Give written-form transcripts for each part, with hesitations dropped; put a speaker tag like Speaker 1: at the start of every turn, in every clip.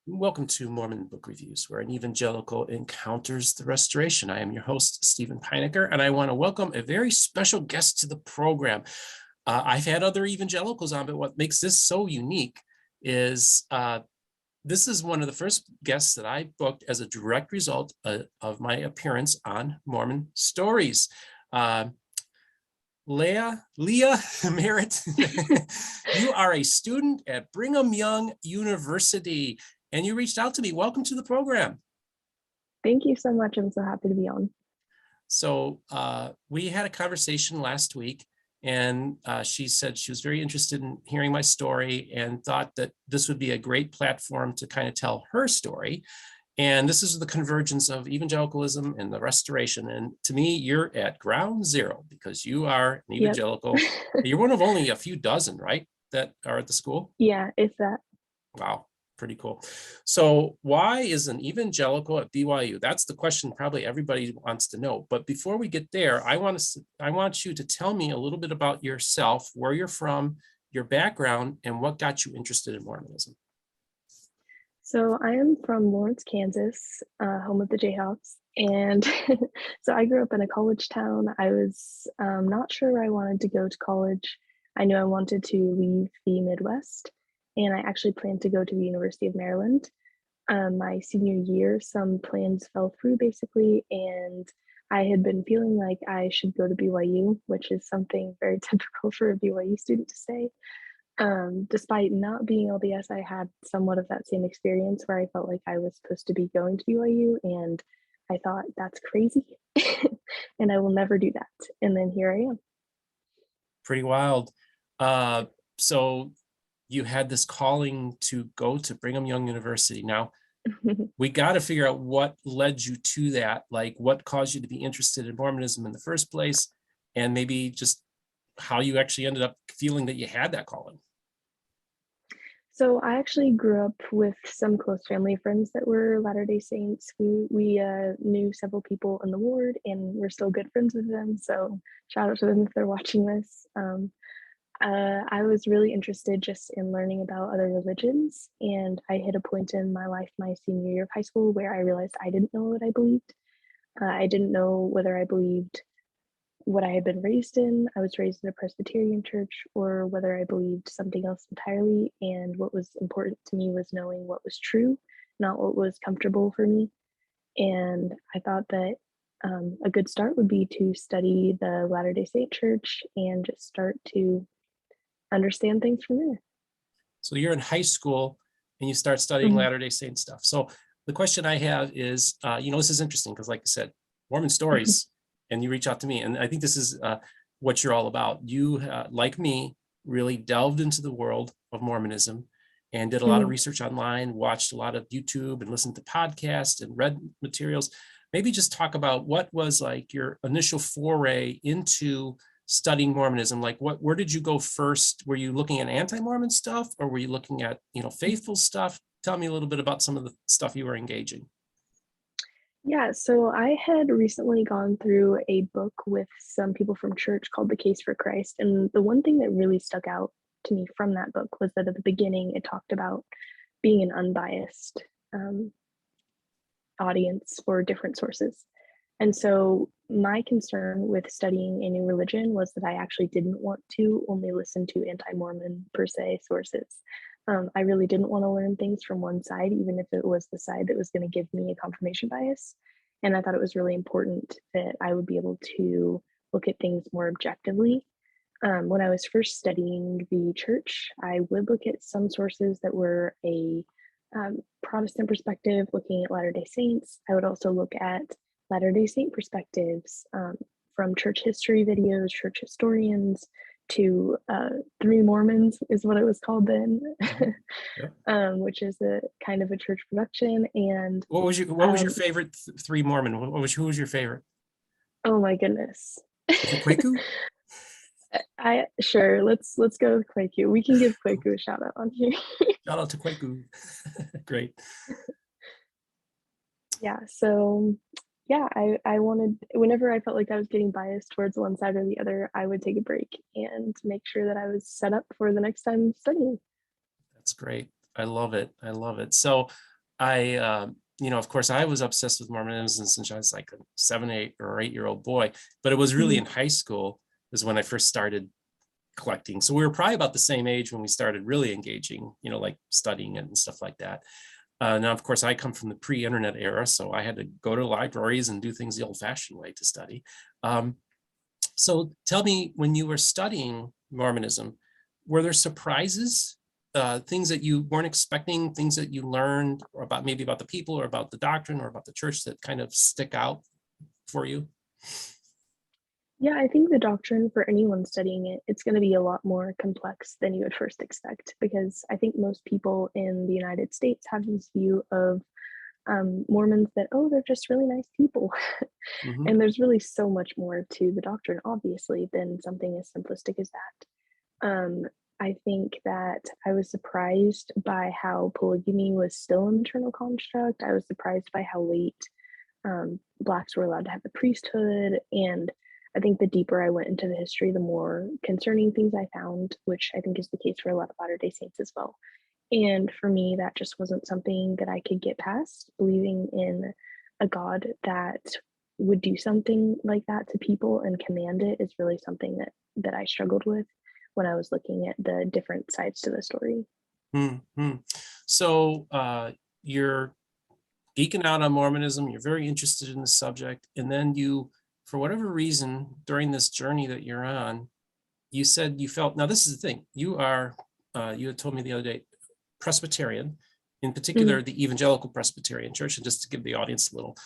Speaker 1: Welcome to Mormon Book Reviews, where an evangelical encounters the restoration. I am your host, Stephen Peinecker, and I want to welcome a very special guest to the program. I've had other evangelicals on, but what makes this so unique is this is one of the first guests that I booked as a direct result of my appearance on Mormon Stories. Leah Merritt, you are a student at Brigham Young University, and you reached out to me. Welcome to the program.
Speaker 2: Thank you so much. I'm so happy to be on.
Speaker 1: So we had a conversation last week, and she said she was very interested in hearing my story and thought that this would be a great platform to kind of tell her story. And this is the convergence of evangelicalism and the restoration. And to me, you're at ground zero because you are an evangelical.
Speaker 2: Yep.
Speaker 1: You're one of only a few dozen, right, that are at the school?
Speaker 2: Yeah, it's that.
Speaker 1: Wow, pretty cool. So why is an evangelical at BYU? That's the question probably everybody wants to know. But before we get there, I want you to tell me a little bit about yourself, where you're from, your background, and what got you interested in Mormonism.
Speaker 2: So I am from Lawrence, Kansas, home of the Jayhawks. And so I grew up in a college town. I was not sure I wanted to go to college. I knew I wanted to leave the Midwest, and I actually planned to go to the University of Maryland. My senior year, some plans fell through basically, and I had been feeling like I should go to BYU, which is something very typical for a BYU student to say. Despite not being LDS, I had somewhat of that same experience where I felt like I was supposed to be going to BYU, and I thought that's crazy, and I will never do that. And then here I am.
Speaker 1: Pretty wild. So you had this calling to go to Brigham Young University. Now, we got to figure out what led you to that, like what caused you to be interested in Mormonism in the first place, and maybe just how you actually ended up feeling that you had that calling.
Speaker 2: So I actually grew up with some close family friends that were Latter-day Saints. We knew several people in the ward, and we're still good friends with them. So shout out to them if they're watching this. I was really interested just in learning about other religions, and I hit a point in my life, my senior year of high school, where I realized I didn't know what I believed. I didn't know whether I believed what I had been raised in. I was raised in a Presbyterian church, or whether I believed something else entirely. And what was important to me was knowing what was true, not what was comfortable for me. And I thought that a good start would be to study the Latter-day Saint Church and just start to understand things from there.
Speaker 1: So you're in high school and you start studying
Speaker 2: Mhm.
Speaker 1: Latter-day Saint stuff. So the question I have is, this is interesting because like I said, Mormon Stories, and you reach out to me. And I think this is what you're all about. You, like me, really delved into the world of Mormonism and did a lot of research online, watched a lot of YouTube and listened to podcasts and read materials. Maybe just talk about what was like your initial foray into studying Mormonism. Like where did you go first? Were you looking at anti-Mormon stuff, or were you looking at, faithful stuff? Tell me a little bit about some of the stuff you were engaging.
Speaker 2: Yeah, so I had recently gone through a book with some people from church called The Case for Christ. And the one thing that really stuck out to me from that book was that at the beginning it talked about being an unbiased audience for different sources. And so my concern with studying a new religion was that I actually didn't want to only listen to anti-Mormon per se sources. I really didn't want to learn things from one side, even if it was the side that was going to give me a confirmation bias. And I thought it was really important that I would be able to look at things more objectively. When I was first studying the church, I would look at some sources that were a Protestant perspective, looking at Latter-day Saints. I would also look at Latter-day Saint perspectives from church history videos, church historians, to Three Mormons is what it was called then, which is a kind of a church production. And
Speaker 1: what was your favorite Three Mormon? Who was your favorite?
Speaker 2: Oh my goodness.
Speaker 1: Is it Kwaku?
Speaker 2: Let's go with Kwaku. We can give Kwaku a shout out on here.
Speaker 1: Shout out to Kwaku. Great.
Speaker 2: Yeah, so yeah, I wanted, whenever I felt like I was getting biased towards one side or the other, I would take a break and make sure that I was set up for the next time studying.
Speaker 1: That's great. I love it. I love it. So of course, I was obsessed with Mormonism since I was like a 7, 8-year-old boy, but it was really in high school is when I first started collecting. So we were probably about the same age when we started really engaging, like studying it and stuff like that. Now, of course, I come from the pre-internet era, so I had to go to libraries and do things the old-fashioned way to study. So tell me, when you were studying Mormonism, were there surprises, things that you weren't expecting, things that you learned about, maybe about the people or about the doctrine or about the church, that kind of stick out for you?
Speaker 2: Yeah, I think the doctrine, for anyone studying it, it's going to be a lot more complex than you would first expect, because I think most people in the United States have this view of Mormons that, oh, they're just really nice people.
Speaker 1: Mhm.
Speaker 2: And there's really so much more to the doctrine, obviously, than something as simplistic as that. I think that I was surprised by how polygamy was still an internal construct. I was surprised by how late Blacks were allowed to have the priesthood. And I think the deeper I went into the history, the more concerning things I found, which I think is the case for a lot of Latter-day Saints as well. And for me, that just wasn't something that I could get past. Believing in a God that would do something like that to people and command it is really something that I struggled with when I was looking at the different sides to the story.
Speaker 1: Mhm. So you're geeking out on Mormonism, you're very interested in the subject, and then you, for whatever reason, during this journey that you're on, you said you felt, now this is the thing, you had told me the other day, Presbyterian, in particular,
Speaker 2: Mhm,
Speaker 1: the Evangelical Presbyterian Church, and just to give the audience a little,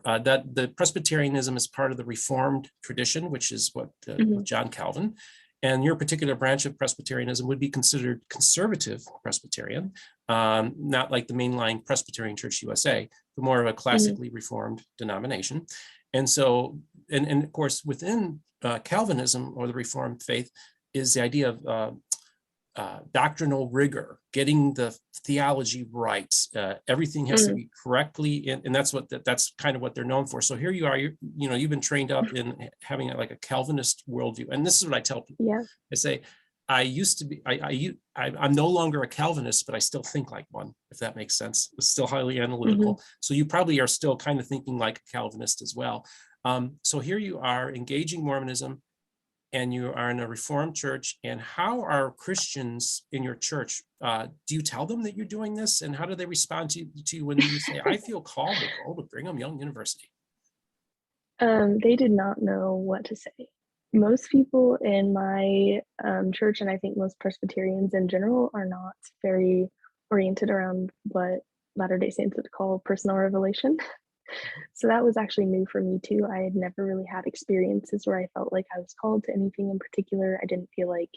Speaker 1: that the Presbyterianism is part of the Reformed tradition, which is what
Speaker 2: mhm,
Speaker 1: John Calvin, and your particular branch of Presbyterianism would be considered conservative Presbyterian, not like the mainline Presbyterian Church USA, but more of a
Speaker 2: mhm,
Speaker 1: classically Reformed denomination. And so, and of course, within Calvinism or the Reformed faith is the idea of doctrinal rigor, getting the theology right. Everything has to
Speaker 2: mhm.
Speaker 1: be correctly, and that's kind of what they're known for. So here you are, you've been trained up in having like a Calvinist worldview, and this is what I tell people.
Speaker 2: Yeah.
Speaker 1: I say, I used to be, I'm no longer a Calvinist, but I still think like one, if that makes sense. It's still highly
Speaker 2: Mhm.
Speaker 1: analytical. So you probably are still kind of thinking like a Calvinist as well. So here you are engaging Mormonism, and you are in a Reformed church. And how are Christians in your church? Do you tell them that you're doing this, and how do they respond to you when you say, "I feel called to go to Brigham Young University"?
Speaker 2: They did not know what to say. Most people in my church, and I think most Presbyterians in general, are not very oriented around what Latter-day Saints would call personal revelation. So that was actually new for me too. I had never really had experiences where I felt like I was called to anything in particular. I didn't feel like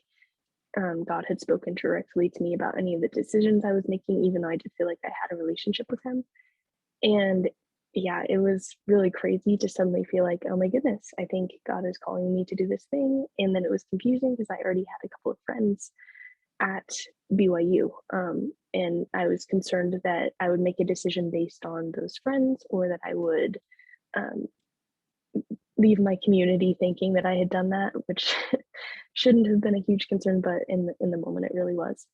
Speaker 2: God had spoken directly to me about any of the decisions I was making, even though I did feel like I had a relationship with Him. And yeah, it was really crazy to suddenly feel like, oh my goodness, I think God is calling me to do this thing. And then it was confusing because I already had a couple of friends at BYU. And I was concerned that I would make a decision based on those friends, or that I would um, leave my community thinking that I had done that, which shouldn't have been a huge concern, but in the moment it really was.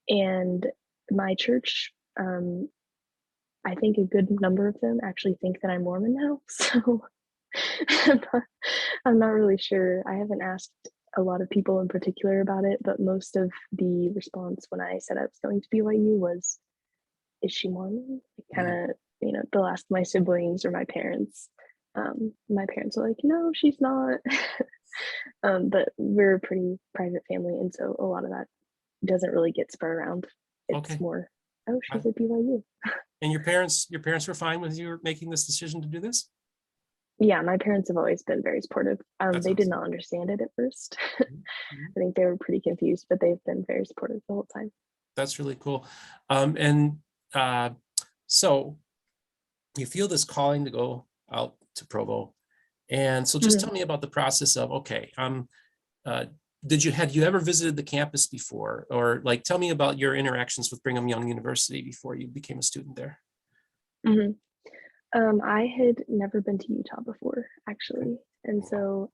Speaker 2: And my church, I think a good number of them actually think that I'm Mormon now. So I'm not, I'm not really sure. I haven't asked a lot of people in particular about it, but most of the response when I said I was going to BYU was, "Is she Mormon?" Kind
Speaker 1: Mm.
Speaker 2: of, they'll ask my siblings or my parents. My parents are like, "No, she's not." But we're a pretty private family, and so a lot of that doesn't really get spread around. It's
Speaker 1: Okay.
Speaker 2: more, "Oh,
Speaker 1: Uh,
Speaker 2: she's at BYU."
Speaker 1: And your parents were fine with you making this decision to do this?
Speaker 2: Yeah, my parents have always been very supportive.
Speaker 1: That's
Speaker 2: They did
Speaker 1: awesome.
Speaker 2: not understand it at first.
Speaker 1: Mhm, mhm.
Speaker 2: I think they were pretty confused, but they've been very supportive the whole time.
Speaker 1: That's really cool. And uh, so you feel this calling to go out to Provo. And so just
Speaker 2: Mhm.
Speaker 1: tell me about the process of, okay, uh, had you ever visited the campus before? Or like, tell me about your interactions with Brigham Young University before you became a student there.
Speaker 2: Mhm. I had never been to Utah before,
Speaker 1: Okay.
Speaker 2: actually. And
Speaker 1: Wow.
Speaker 2: so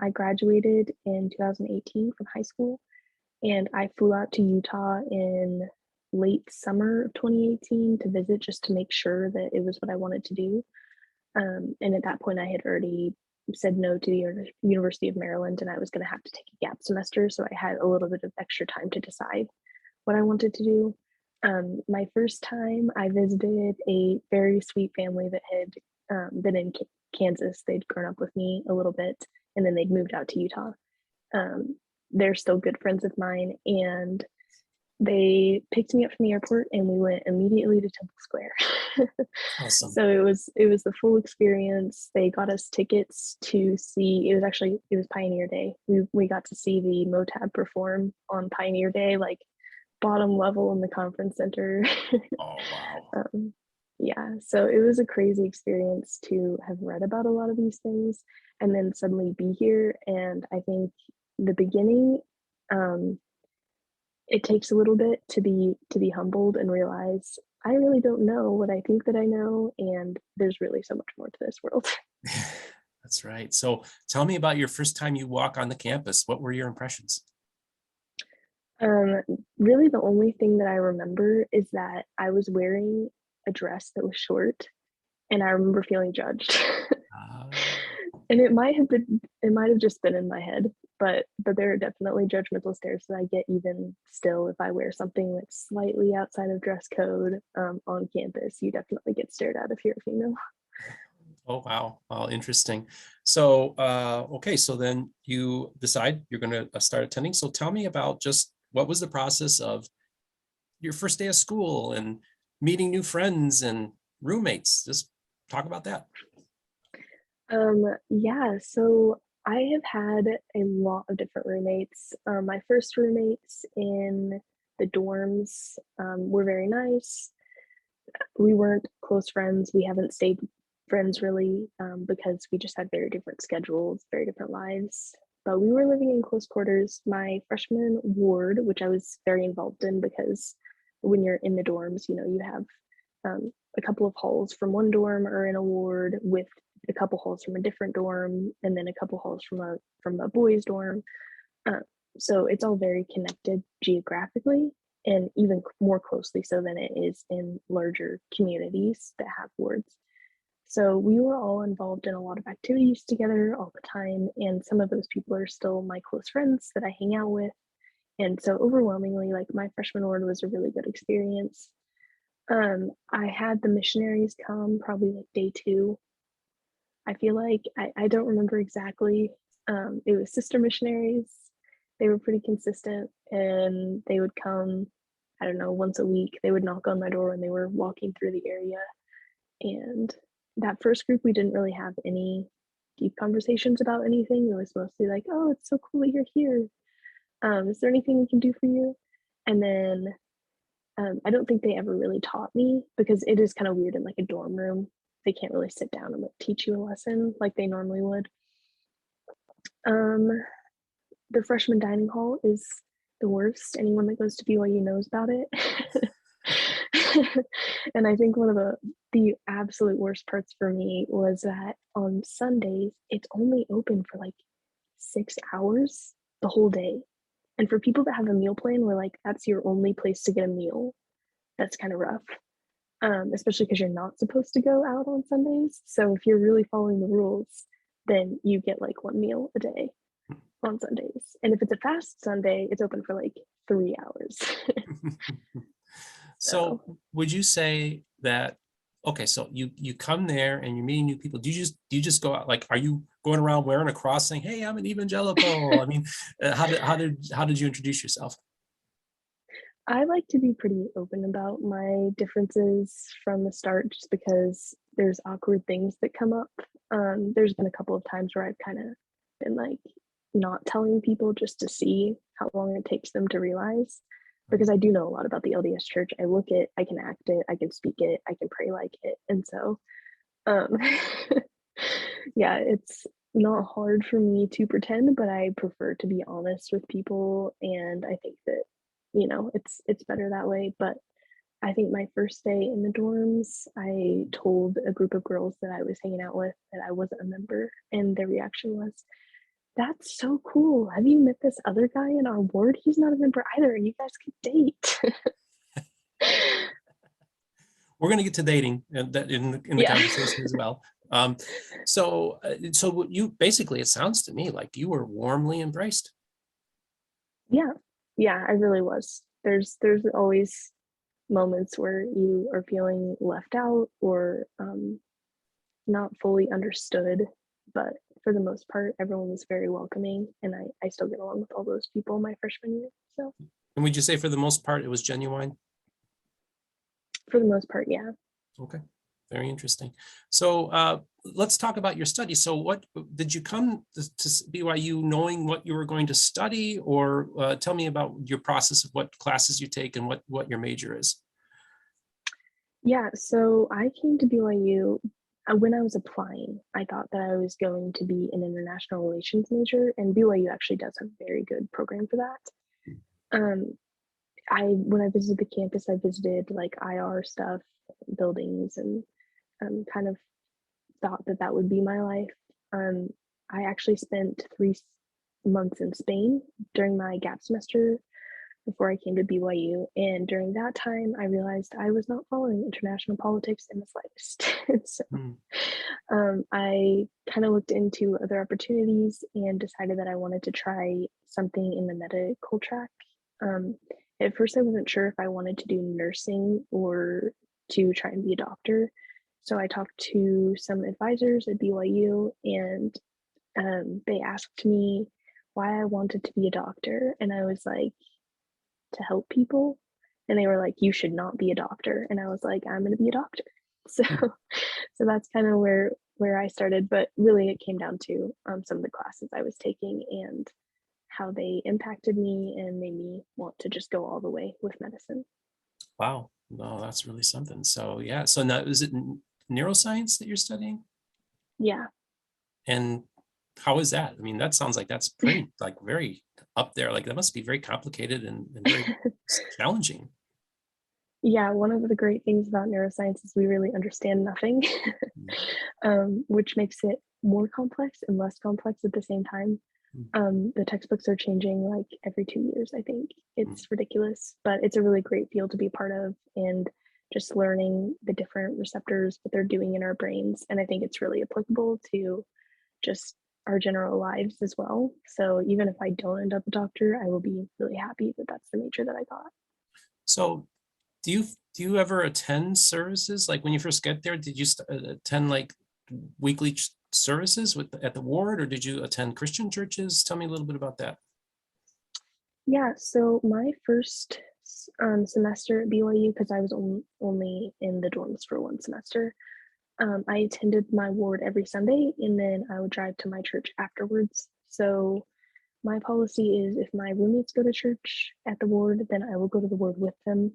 Speaker 2: I graduated in 2018 from high school, and I flew out to Utah in late summer of 2018 to visit just to make sure that it was what I wanted to do. And at that point, I had already said no to the University of Maryland, and I was going to have to take a gap semester. So I had a little bit of extra time to decide what I wanted to do. My first time, I visited a very sweet family that had been in Kansas. They'd grown up with me a little bit, and then they'd moved out to Utah. They're still good friends of mine, and they picked me up from the airport, and we went immediately to Temple Square.
Speaker 1: Awesome.
Speaker 2: So it was the full experience. They got us tickets to see. It was Pioneer Day. We got to see the Motab perform on Pioneer Day, like bottom level in the conference center.
Speaker 1: Oh, wow.
Speaker 2: Yeah, so it was a crazy experience to have read about a lot of these things and then suddenly be here. And I think the beginning, it takes a little bit to be humbled and realize I really don't know what I think that I know, and there's really so much more to this world.
Speaker 1: That's right. So tell me about your first time you walk on the campus. What were your impressions?
Speaker 2: Um, Really, the only thing that I remember is that I was wearing a dress that was short, and I remember feeling judged.
Speaker 1: Ah,
Speaker 2: And it might have just been in my head, but there are definitely judgmental stares that I get even still if I wear something that's slightly outside of dress code on campus. You definitely get stared at if you're a female.
Speaker 1: oh, wow. Wow, interesting. So, okay, so then you decide you're going to start attending. So tell me about just what was the process of your first day of school and meeting new friends and roommates? Just talk about that.
Speaker 2: Yeah, so I have had a lot of different roommates. My first roommates in the dorms were very nice. We weren't close friends. We haven't stayed friends really because we just had very different schedules, very different lives. But we were living in close quarters. My freshman ward, which I was very involved in because when you're in the dorms, you know, you have a couple of halls from one dorm or in a ward with a couple halls from a different dorm and then a couple halls from a boys dorm. Uh, so it's all very connected geographically and even more closely so than it is in larger communities that have wards. So we were all involved in a lot of activities together all the time, and some of those people are still my close friends that I hang out with. And so overwhelmingly, like my freshman ward was a really good experience. I had the missionaries come probably like day two. I feel like I don't remember exactly. It was sister missionaries. They were pretty consistent and they would come, I don't know, once a week. They would knock on my door when they were walking through the area. And that first group, we didn't really have any deep conversations about anything. It was mostly like, oh, it's so cool that you're here. Is there anything we can do for you? And then I don't think they ever really taught me because it is kind of weird in like a dorm room. They can't really sit down and like teach you a lesson like they normally would. Um, the freshman dining hall is the worst. Anyone that goes to BYU knows about it. And I think one of the absolute worst parts for me was that on Sundays it's only open for like 6 hours the whole day. And for people that have a meal plan where like that's your only place to get a meal, that's kind of rough. Especially because you're not supposed to go out on Sundays. So if you're really following the rules, then you get like one meal a day on Sundays. And if it's a fast Sunday, it's open for like 3 hours.
Speaker 1: So
Speaker 2: So
Speaker 1: would you say that, okay, so you come there and you're meeting new people. Do you just go out, like, are you going around wearing a cross saying, hey, I'm an evangelical? I mean, how did you introduce yourself?
Speaker 2: I like to be pretty open about my differences from the start just because there's awkward things that come up. There's been a couple of times where I've kind of been like not telling people just to see how long it takes them to realize because I do know a lot about the LDS church. I can act it, I can speak it, I can pray like it. And so, um, yeah, it's not hard for me to pretend, but I prefer to be honest with people. And I think that, you know, it's better that way. But I think my first day in the dorms, I told a group of girls that I was hanging out with that I wasn't a member, and their reaction was, "That's so cool. Have you met this other guy in our ward? He's not a member either, and you guys could date."
Speaker 1: We're going to get to dating and that in the
Speaker 2: Yeah.
Speaker 1: conversation as well. Um, so what you basically, it sounds to me like you were warmly embraced.
Speaker 2: Yeah. Yeah, I really was. There's always moments where you are feeling left out or not fully understood, but for the most part, everyone was very welcoming, and I still get along with all those people my freshman year. So
Speaker 1: And would you say for the most part it was genuine?
Speaker 2: for the most part, yeah.
Speaker 1: Okay, very interesting. So let's talk about your study. So what did you come to BYU knowing what you were going to study, or tell me about your process of what classes you take and what your major is?
Speaker 2: Yeah, so I came to BYU when I was applying. I thought that I was going to be an international relations major, and BYU actually does have a very good program for that. Um, I when I visited the campus, I visited like IR stuff, buildings, and kind of thought that that would be my life. Um, I actually spent 3 months in Spain during my gap semester before I came to BYU. And during that time, I realized I was not following international politics in the slightest. So
Speaker 1: Hmm.
Speaker 2: I kind of looked into other opportunities and decided that I wanted to try something in the medical track. Um, at first, I wasn't sure if I wanted to do nursing or to try and be a doctor. So I talked to some advisors at BYU, and they asked me why I wanted to be a doctor. And I was like, to help people. And they were like, you should not be a doctor. And I was like, I'm going to be a doctor. So, so that's kind of where I started. But really, it came down to some of the classes I was taking and how they impacted me and made me want to just go all the way with medicine.
Speaker 1: Wow, no, that's really something. So yeah, so now is it neuroscience that you're studying?
Speaker 2: Yeah.
Speaker 1: And how is that? I mean, that sounds like that's pretty like very up there. Like that must be very complicated and very challenging.
Speaker 2: Yeah, one of the great things about neuroscience is we really understand nothing,
Speaker 1: Mm,
Speaker 2: which makes it more complex and less complex at the same time.
Speaker 1: mm,
Speaker 2: The textbooks are changing like every 2 years, I think.
Speaker 1: mm.
Speaker 2: It's ridiculous, but it's a really great field to be part of and just learning the different receptors, what they're doing in our brains. And I think it's really applicable to just our general lives as well. So even if I don't end up a doctor, I will be really happy that that's the major that I got.
Speaker 1: So do you do you ever attend services? Like when you first get there, did you attend like weekly services at the ward, or did you attend Christian churches? Tell me a little bit about that.
Speaker 2: Yeah, so my first semester at BYU, because I was only in the dorms for one semester, I attended my ward every Sunday and then I would drive to my church afterwards. So my policy is if my roommates go to church at the ward, then I will go to the ward with them.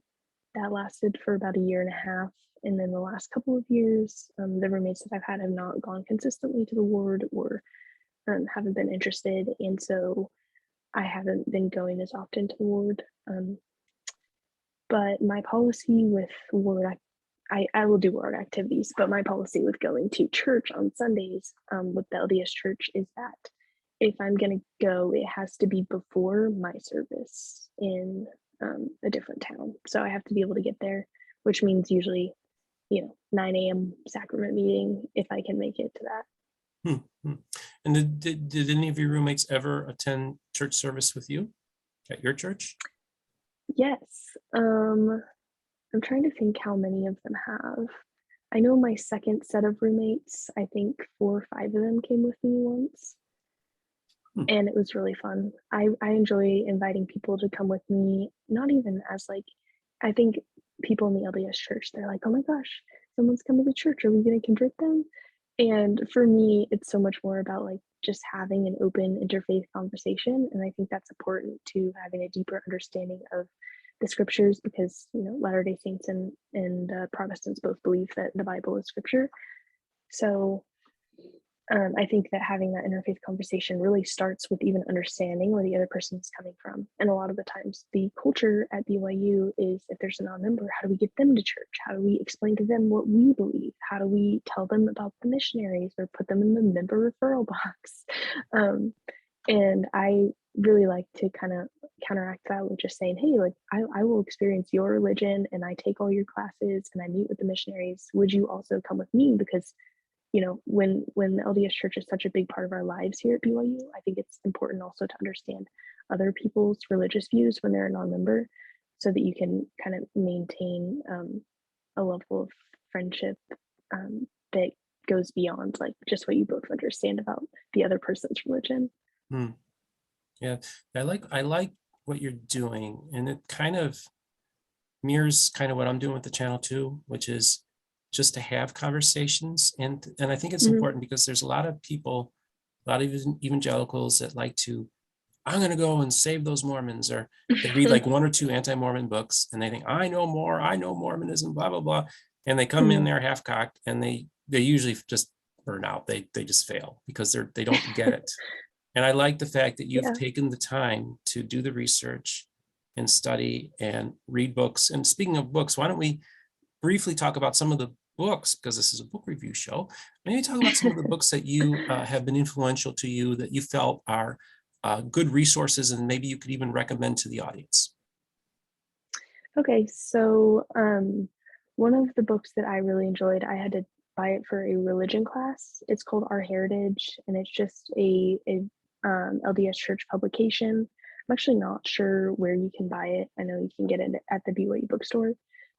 Speaker 2: That lasted for about a year and a half. And then the last couple of years, the roommates that I've had have not gone consistently to the ward or haven't been interested. And so I haven't been going as often to the ward. But my policy with ward, I will do ward activities, but my policy with going to church on Sundays with the LDS church is that if I'm going to go, it has to be before my service in a different town. So I have to be able to get there, which means usually, 9 a.m. sacrament meeting if I can make it to that.
Speaker 1: Hmm, hmm. And did any of your roommates ever attend church service with you at your church?
Speaker 2: Yes. I'm trying to think how many of them have. I know my second set of roommates, I think 4 or 5 of them came with me once,
Speaker 1: Hmm.
Speaker 2: and it was really fun. I enjoy inviting people to come with me, not even as like, I think people in the LDS church, they're like, oh my gosh, someone's coming to church. Are we going to convert them? And for me, it's so much more about like just having an open interfaith conversation. And I think that's important to having a deeper understanding of the scriptures because, Latter-day Saints and Protestants both believe that the Bible is scripture. So I think that having that interfaith conversation really starts with even understanding where the other person is coming from. And a lot of the times, the culture at BYU is if there's a non member, how do we get them to church? How do we explain to them what we believe? How do we tell them about the missionaries or put them in the member referral box? And I really like to kind of counteract that with just saying, hey, like I will experience your religion and I take all your classes and I meet with the missionaries. Would you also come with me? Because when the LDS Church is such a big part of our lives here at BYU, I think it's important also to understand other people's religious views when they're a non-member, so that you can kind of maintain a level of friendship that goes beyond like just what you both understand about the other person's religion.
Speaker 1: Hmm. Yeah, I like what you're doing, and it kind of mirrors kind of what I'm doing with the channel too, which is just to have conversations. And I think it's
Speaker 2: Mhm.
Speaker 1: important because there's a lot of people, a lot of evangelicals that like to, I'm going to go and save those Mormons, or they read like one or two anti-Mormon books and they think, I know more, I know Mormonism, blah, blah, blah. And they come in
Speaker 2: Mhm.
Speaker 1: there half-cocked, and they usually just burn out. They just fail because they don't get it. And I like the fact that you've
Speaker 2: Yeah.
Speaker 1: taken the time to do the research and study and read books. And speaking of books, why don't we briefly talk about some of the books, because this is a book review show. Maybe talk about some of the books that you have been influential to you, that you felt are good resources, and maybe you could even recommend to the audience.
Speaker 2: Okay, so one of the books that I really enjoyed, I had to buy it for a religion class. It's called Our Heritage, and it's just a LDS Church publication. I'm actually not sure where you can buy it. I know you can get it at the BYU bookstore,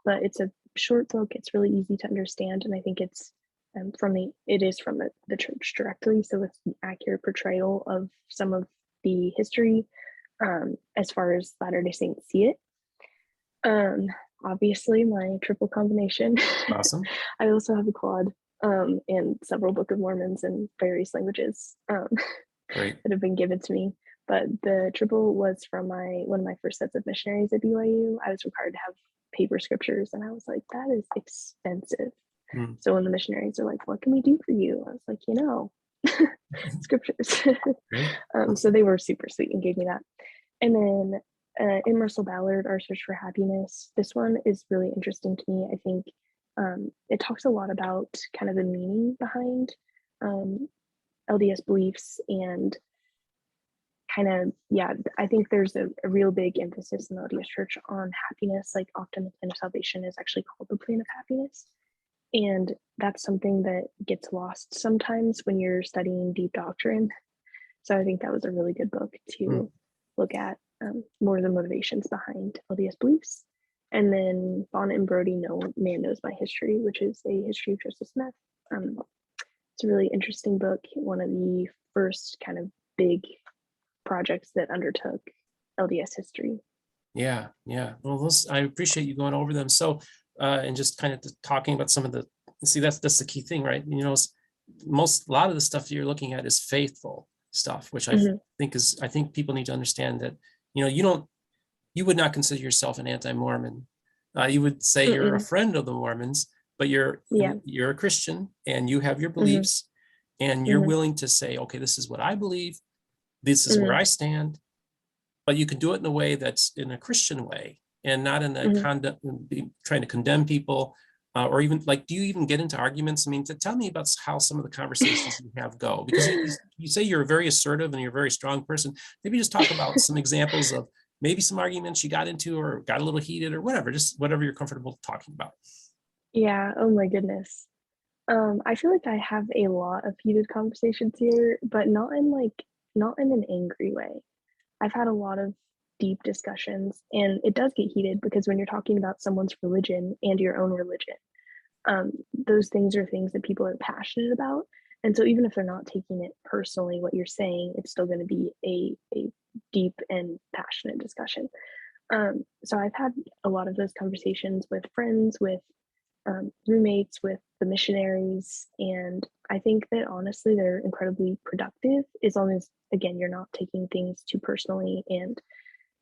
Speaker 2: but it's a short book. It's really easy to understand, and I think it's it is from the church directly, so it's an accurate portrayal of some of the history as far as Latter-day Saints see it. Um, Obviously my triple combination.
Speaker 1: Awesome.
Speaker 2: I also have a quad, and several Book of Mormons in various languages,
Speaker 1: Great.
Speaker 2: that have been given to me. But the triple was from one of my first sets of missionaries at BYU. I was required to have paper scriptures, and I was like, that is expensive.
Speaker 1: Hmm.
Speaker 2: So when the missionaries are like, what can we do for you? I was like, scriptures.
Speaker 1: Great.
Speaker 2: So they were super sweet and gave me that. And then in Russell Ballard, Our Search for Happiness, this one is really interesting to me. I think it talks a lot about kind of the meaning behind um, LDS beliefs and kind of, yeah, I think there's a real big emphasis in the LDS Church on happiness. Like often the plan of salvation is actually called the plan of happiness. And that's something that gets lost sometimes when you're studying deep doctrine. So I think that was a really good book
Speaker 1: Hmm.
Speaker 2: to look at more of the motivations behind LDS beliefs. And then Bonnet and Brody, No Man Knows My History, which is a history of Joseph Smith. It's a really interesting book, one of the first kind of big projects that undertook LDS history.
Speaker 1: Yeah, yeah. Well, I appreciate you going over them. So, and just kind of talking about some of the, see, that's the key thing, right? A lot of the stuff you're looking at is faithful stuff, which
Speaker 2: Mhm.
Speaker 1: I think people need to understand that, you would not consider yourself an anti-Mormon. You would say you're a
Speaker 2: Mm-mm.
Speaker 1: friend of the Mormons, but
Speaker 2: Yeah.
Speaker 1: you're a Christian and you have your
Speaker 2: Mhm.
Speaker 1: beliefs, and you're
Speaker 2: Mhm.
Speaker 1: willing to say, okay, this is what I believe, this is where
Speaker 2: Mhm.
Speaker 1: I stand, but you can do it in a way that's in a Christian way, and not in a
Speaker 2: Mhm.
Speaker 1: trying to condemn people, or even like, do you even get into arguments? I mean, tell me about how some of the conversations you have go, because you say you're very assertive and you're a very strong person. Maybe just talk about some examples of maybe some arguments you got into or got a little heated or whatever, just whatever you're comfortable talking about.
Speaker 2: Yeah. Oh my goodness. I feel like I have a lot of heated conversations here, but not in an angry way. I've had a lot of deep discussions, and it does get heated because when you're talking about someone's religion and your own religion, those things are things that people are passionate about. And so even if they're not taking it personally, what you're saying, it's still going to be a deep and passionate discussion. So I've had a lot of those conversations with friends, with roommates, with the missionaries. And I think that honestly, they're incredibly productive as long as, again, you're not taking things too personally and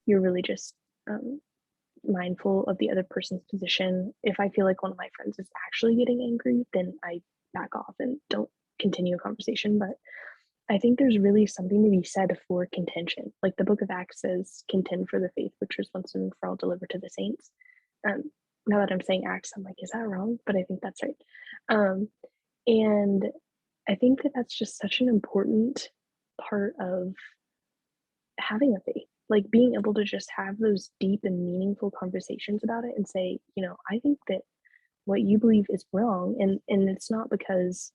Speaker 2: you're really just um, mindful of the other person's position. If I feel like one of my friends is actually getting angry, then I back off and don't continue a conversation. But I think there's really something to be said for contention. Like the book of Acts says, contend for the faith which was once and for all delivered to the saints. Um, Now that I'm saying Acts, I'm like, is that wrong? But I think that's right. Um, and I think that that's just such an important part of having a faith, like being able to just have those deep and meaningful conversations about it and say, I think that what you believe is wrong, and it's not because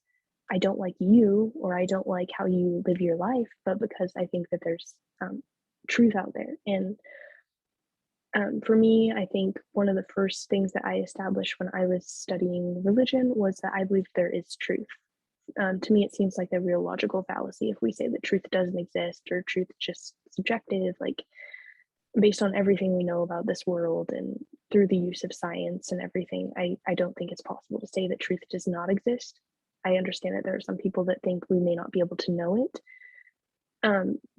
Speaker 2: I don't like you or I don't like how you live your life, but because I think that there's truth out there. And for me, I think one of the first things that I established when I was studying religion was that I believe there is truth. To me, it seems like a real logical fallacy if we say that truth doesn't exist or truth is just subjective, like based on everything we know about this world and through the use of science and everything. I don't think it's possible to say that truth does not exist. I understand that there are some people that think we may not be able to know it.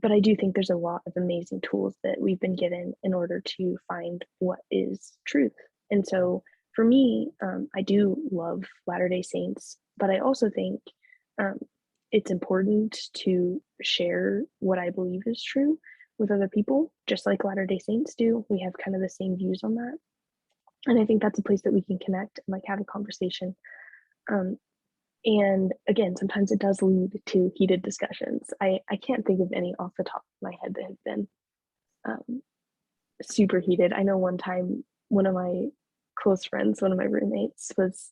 Speaker 2: But I do think there's a lot of amazing tools that we've been given in order to find what is truth. And so for me, I do love Latter-day Saints, but I also think um, it's important to share what I believe is true with other people, just like Latter-day Saints do. We have kind of the same views on that. And I think that's a place that we can connect and like have a conversation. Um, and again, sometimes it does lead to heated discussions. I can't think of any off the top of my head that have been um, super heated. I know one time one of my close friends, one of my roommates, was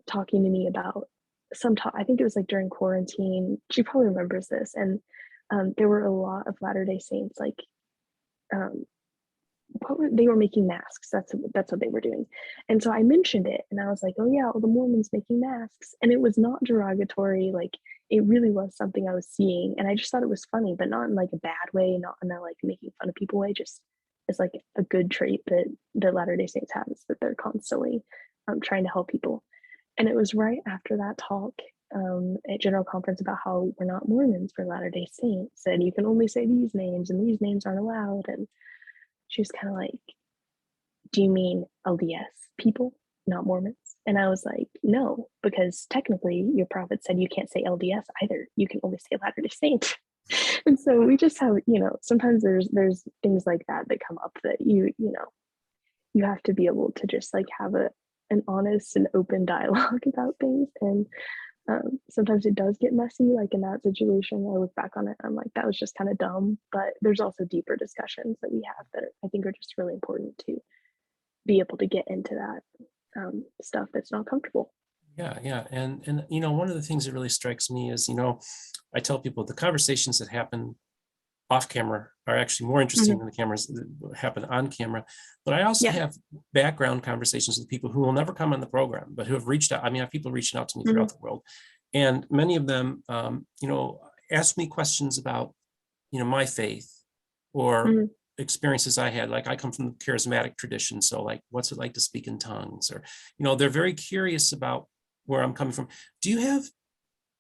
Speaker 2: talking to me about I think it was like during quarantine. She probably remembers this. And there were a lot of Latter-day Saints, like um, they were making masks. That's what they were doing. And so I mentioned it and I was like, oh yeah, all the Mormons making masks. And it was not derogatory. Like it really was something I was seeing. And I just thought it was funny, but not in like a bad way, not in a like making fun of people way, just as like a good trait that Latter-day Saints have, is that they're constantly trying to help people. And it was right after that talk at General Conference about how we're not Mormons, we're Latter-day Saints, and you can only say these names and these names aren't allowed. And she was kind of like, do you mean LDS people, not Mormons? And I was like, no, because technically your prophet said you can't say LDS either. You can only say Latter-day Saints. And so we just have, sometimes there's things like that that come up that you have to be able to just like have an honest and open dialogue about things. And sometimes it does get messy. Like in that situation, I look back on it, I'm like, that was just kind of dumb. But there's also deeper discussions that we have that I think are just really important to be able to get into that stuff that's not comfortable.
Speaker 1: Yeah. And one of the things that really strikes me is, I tell people the conversations that happen off camera are actually more interesting than the cameras that happen on camera. But I also have background conversations with people who will never come on the program, but who have reached out. I mean, I have people reaching out to me throughout the world. And many of them, ask me questions about, my faith or experiences I had. Like I come from the charismatic tradition. So like, what's it like to speak in tongues? Or, they're very curious about where I'm coming from. Do you have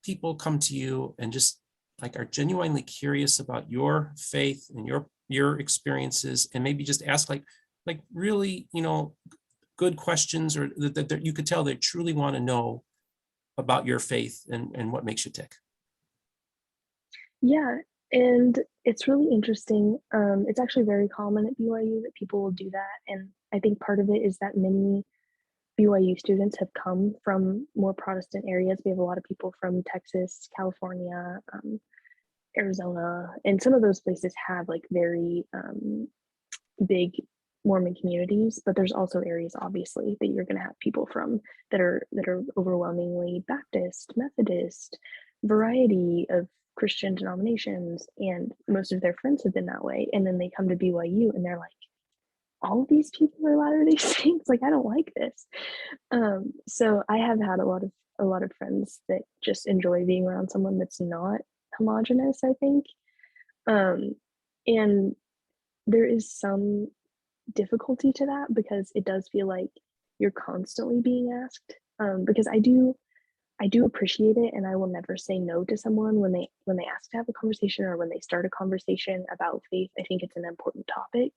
Speaker 1: people come to you and just like are genuinely curious about your faith and your experiences, and maybe just ask like really, good questions, or that you could tell they truly want to know about your faith and what makes you tick?
Speaker 2: Yeah, and it's really interesting. It's actually very common at BYU that people will do that. And I think part of it is that many BYU students have come from more Protestant areas. We have a lot of people from Texas, California, Arizona, and some of those places have like very big Mormon communities, but there's also areas obviously that you're going to have people from that are overwhelmingly Baptist, Methodist, variety of Christian denominations, and most of their friends have been that way. And then they come to BYU and they're like, all of these people are Latter-day Saints. Like, I don't like this. So I have had a lot of friends that just enjoy being around someone that's not homogenous, I think. And there is some difficulty to that because it does feel like you're constantly being asked. Because I do appreciate it, and I will never say no to someone when they ask to have a conversation or when they start a conversation about faith. I think it's an important topic,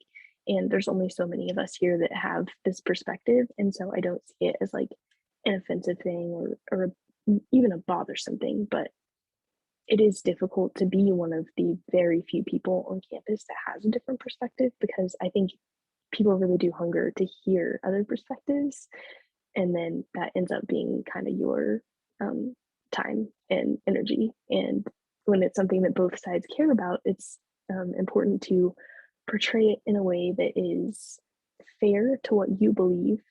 Speaker 2: and there's only so many of us here that have this perspective, and so I don't see it as like an offensive thing or even a bothersome thing. But it is difficult to be one of the very few people on campus that has a different perspective, because I think people really do hunger to hear other perspectives, and then that ends up being kind of your time and energy. And when it's something that both sides care about, it's important to portray it in a way that is fair to what you believe,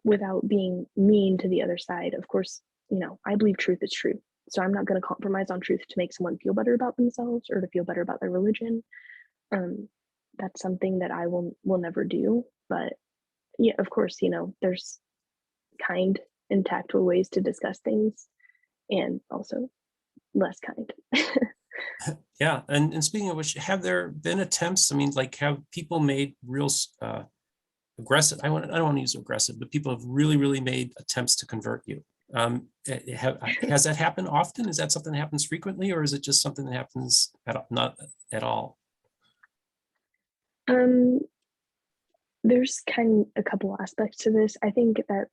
Speaker 2: without being mean to the other side. Of course, I believe truth is truth. So I'm not going to compromise on truth to make someone feel better about themselves or to feel better about their religion. Um, that's something that I will never do. But yeah, of course, there's kind and tactful ways to discuss things, and also less kind.
Speaker 1: Yeah, and speaking of which, have there been attempts? I mean, like, have people made real aggressive? I don't want to use aggressive, but people have really made attempts to convert you. Has that happened often? Is that something that happens frequently, or is it just something that happens not at all?
Speaker 2: Um, there's kind of a couple aspects to this. I think that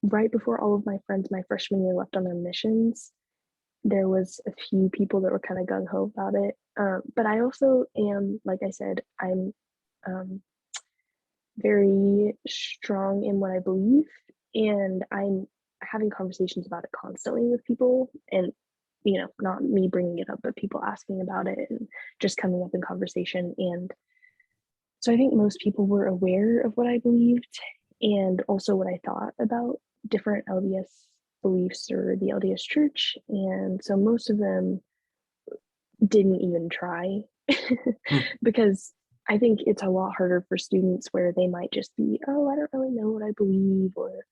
Speaker 2: right before all of my friends my freshman year left on their missions, there was a few people that were kind of gung ho about it. But I also am, like I said, I'm um, very strong in what I believe, and I'm having conversations about it constantly with people. And not me bringing it up, but people asking about it and just coming up in conversation. And so I think most people were aware of what I believed and also what I thought about different LDS beliefs or the LDS church. And so most of them didn't even try
Speaker 1: Hmm.
Speaker 2: because I think it's a lot harder for students where they might just be, oh, I don't really know what I believe, or,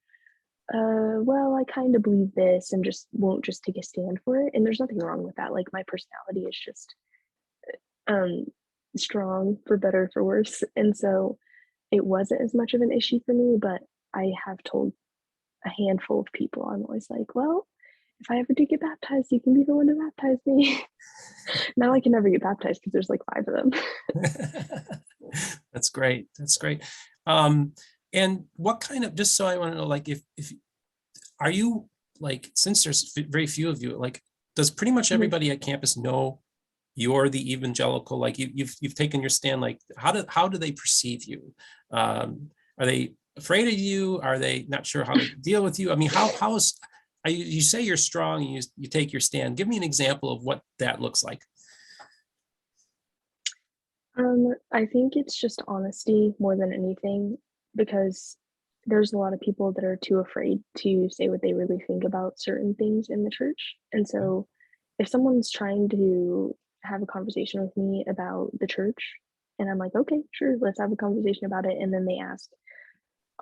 Speaker 2: well, I kind of believe this, and just won't just take a stand for it. And there's nothing wrong with that. Like, my personality is just um, strong, for better, for worse. And so it wasn't as much of an issue for me, but I have told a handful of people, I'm always like, well, if I ever do get baptized, you can be the one to baptize me. Now I can never get baptized because there's like 5 of them.
Speaker 1: That's great. That's great. Um, and what kind of, just so I want to know, like, if are you, like, since there's very few of you, like, does pretty much
Speaker 2: Mhm.
Speaker 1: everybody at campus know you're the evangelical, like, you've taken your stand? Like, how do they perceive you? Are they afraid of you? Are they not sure how to deal with you? I mean, how is, you say you're strong, and you take your stand. Give me an example of what that looks like.
Speaker 2: I think it's just honesty more than anything, because there's a lot of people that are too afraid to say what they really think about certain things in the church. And so if someone's trying to have a conversation with me about the church, and I'm like, okay, sure, let's have a conversation about it. And then they ask,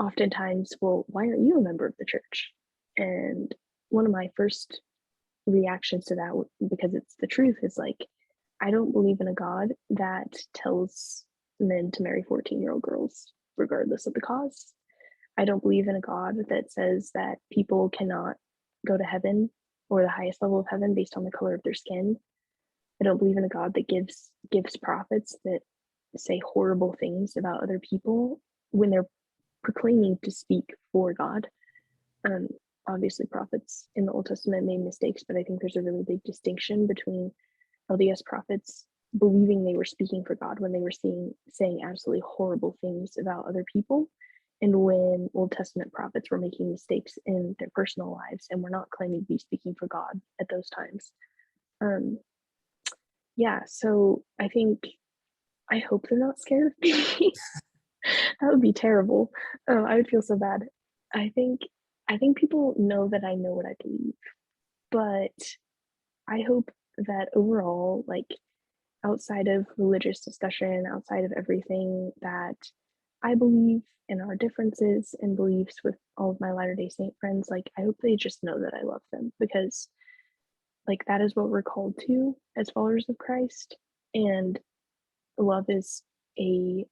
Speaker 2: oftentimes, well, why aren't you a member of the church? And one of my first reactions to that, because it's the truth, is like, I don't believe in a God that tells men to marry 14-year-old girls, regardless of the cause. I don't believe in a God that says that people cannot go to heaven or the highest level of heaven based on the color of their skin. I don't believe in a God that gives prophets that say horrible things about other people when they're proclaiming to speak for God. Um, Obviously, prophets in the Old Testament made mistakes, but I think there's a really big distinction between LDS prophets believing they were speaking for God when they were saying absolutely horrible things about other people, and when Old Testament prophets were making mistakes in their personal lives and were not claiming to be speaking for God at those times. Um, yeah, so I hope they're not scared of me. That would be terrible. I would feel so bad. I think I think people know that I know what I believe, but I hope that overall, like, outside of religious discussion, outside of everything, that I believe in our differences and beliefs with all of my Latter-day Saint friends, like, I hope they just know that I love them, because, like, that is what we're called to as followers of Christ. And love is a,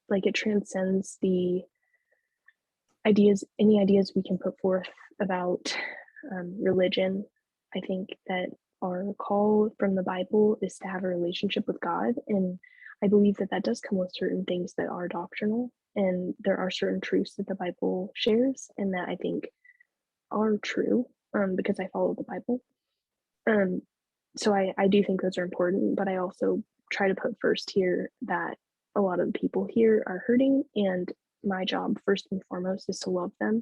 Speaker 2: like, it transcends the any ideas we can put forth about religion. I think that our call from the Bible is to have a relationship with God, and I believe that that does come with certain things that are doctrinal, and there are certain truths that the Bible shares, and that I think are true, because I follow the Bible. Um, so I do think those are important, but I also try to put first here that a lot of the people here are hurting, and my job first and foremost is to love them.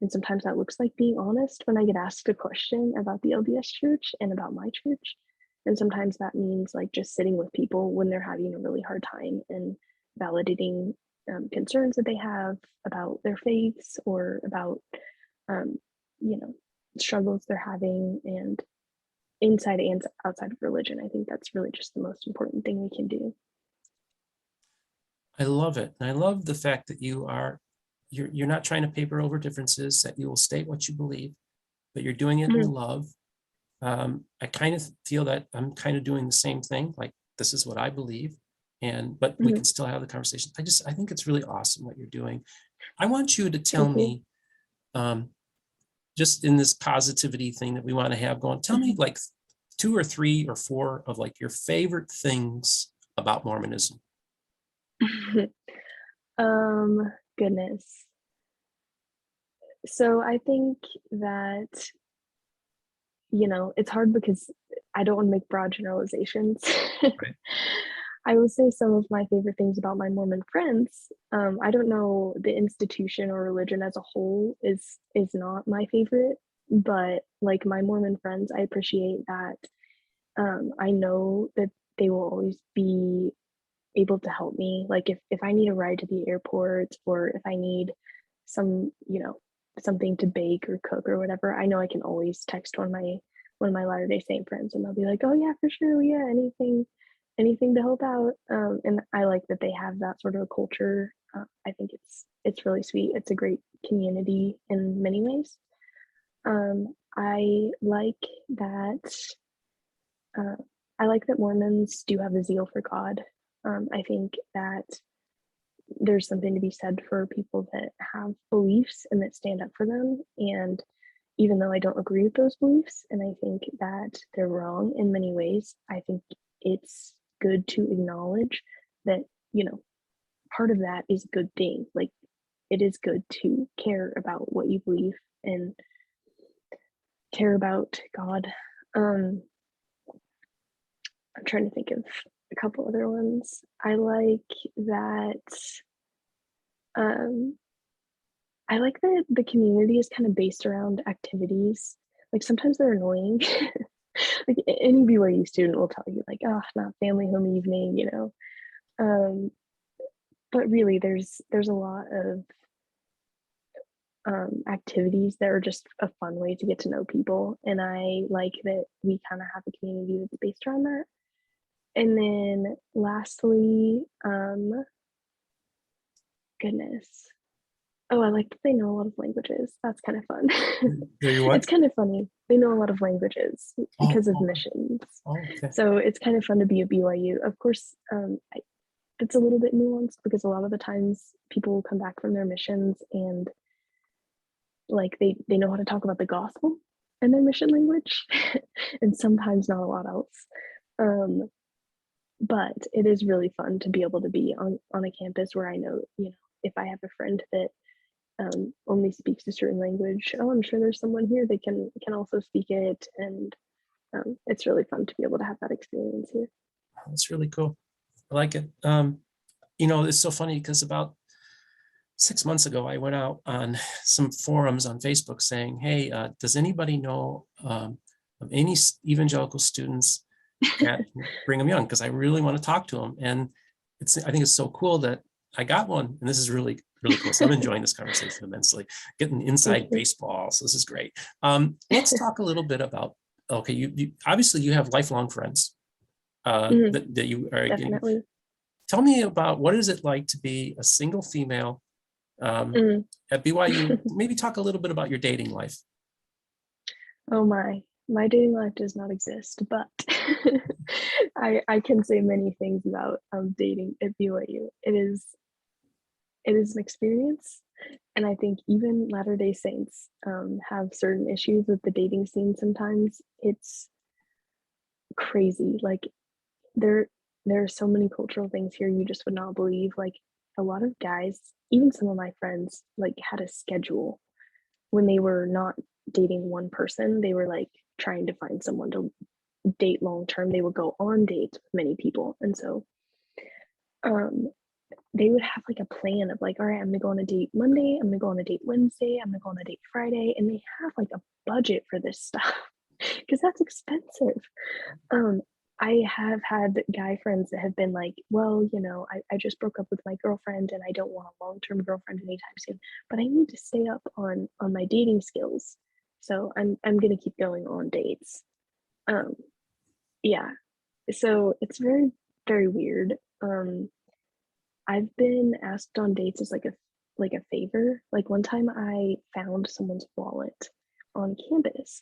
Speaker 2: And sometimes that looks like being honest when I get asked a question about the LDS church and about my church. And sometimes that means like just sitting with people when they're having a really hard time and validating concerns that they have about their faiths or about, um, you know, struggles they're having, and inside and outside of religion. I think that's really just the most important thing we can do.
Speaker 1: I love it. And I love the fact that you're not trying to paper over differences, that you will state what you believe, but you're doing it in
Speaker 2: Mhm.
Speaker 1: love. I kind of feel that I'm kind of doing the same thing, like this is what I believe. But we
Speaker 2: Mhm.
Speaker 1: can still have the conversation. I think it's really awesome what you're doing. I want you to tell
Speaker 2: Thank you.
Speaker 1: me, um, just in this positivity thing that we want to have going, tell me
Speaker 2: Mhm.
Speaker 1: like 2 or 3 or 4 of like your favorite things about Mormonism.
Speaker 2: Goodness. So I think that, it's hard because I don't want to make broad generalizations.
Speaker 1: Right.
Speaker 2: I would say some of my favorite things about my Mormon friends. I don't know, the institution or religion as a whole is not my favorite, but like my Mormon friends, I appreciate that. I know that they will always be able to help me. Like if I need a ride to the airport, or if I need some, something to bake or cook or whatever, I know I can always text one of my Latter-day Saint friends, and they'll be like, "Oh yeah, for sure, yeah, anything to help out." And I like that they have that sort of a culture. I think it's really sweet. It's a great community in many ways. I like that. Uh, I like that Mormons do have a zeal for God. I think that there's something to be said for people that have beliefs and that stand up for them. And even though I don't agree with those beliefs, and I think that they're wrong in many ways, I think it's good to acknowledge that, part of that is a good thing. Like, it is good to care about what you believe and care about God. Um, I'm trying to think of a couple other ones. I like that. Um, I like that the community is kind of based around activities. Like sometimes they're annoying. Like any BYU student will tell you, like, oh, not family home evening, Um, but really, there's a lot of activities that are just a fun way to get to know people, and I like that we kind of have a community that's based around that. And then lastly, goodness. Oh, I like that they know a lot of languages. That's kind of fun.
Speaker 1: There you
Speaker 2: It's
Speaker 1: what?
Speaker 2: kind of funny. They know a lot of languages
Speaker 1: Oh,
Speaker 2: because of
Speaker 1: okay.
Speaker 2: missions.
Speaker 1: Oh, okay.
Speaker 2: So it's kind of fun to be at BYU. Of course, it's a little bit nuanced because a lot of the times people will come back from their missions and like they know how to talk about the gospel in their mission language, and sometimes not a lot else. Um, but it is really fun to be able to be on a campus where I know, if I have a friend that only speaks a certain language, oh, I'm sure there's someone here that can also speak it, and it's really fun to be able to have that experience here.
Speaker 1: That's really cool. I like it. It's so funny because about 6 months ago, I went out on some forums on Facebook saying, "Hey, does anybody know of any evangelical students at Brigham Young? Because I really want to talk to them." And I think it's so cool that I got one, and this is really, really cool. So I'm enjoying this conversation immensely, getting
Speaker 2: Thank
Speaker 1: inside
Speaker 2: you.
Speaker 1: baseball. So this is great. Let's talk a little bit about, okay, you obviously you have lifelong friends
Speaker 2: Mhm,
Speaker 1: that you are getting.
Speaker 2: definitely.
Speaker 1: Tell me about what is it like to be a single female um,
Speaker 2: Mhm.
Speaker 1: at BYU? Maybe talk a little bit about your dating life.
Speaker 2: Oh my dating life does not exist, but I can say many things about dating at BYU. It is an experience, and I think even Latter-day Saints have certain issues with the dating scene sometimes. It's crazy. Like there there are so many cultural things here you just would not believe. Like a lot of guys, even some of my friends, like had a schedule when they were not dating one person. They were like trying to find someone to date long term. They would go on dates with many people, and so um they would have like a plan of like, all right, I'm gonna go on a date Monday, I'm gonna go on a date Wednesday, I'm gonna go on a date Friday, and they have like a budget for this stuff because that's expensive. Um, I have had guy friends that have been like, well, I just broke up with my girlfriend and I don't want a long-term girlfriend anytime soon, but I need to stay up on my dating skills. So I'm gonna keep going on dates. Um, yeah. So it's very, very weird. I've been asked on dates as like a favor. Like one time I found someone's wallet on campus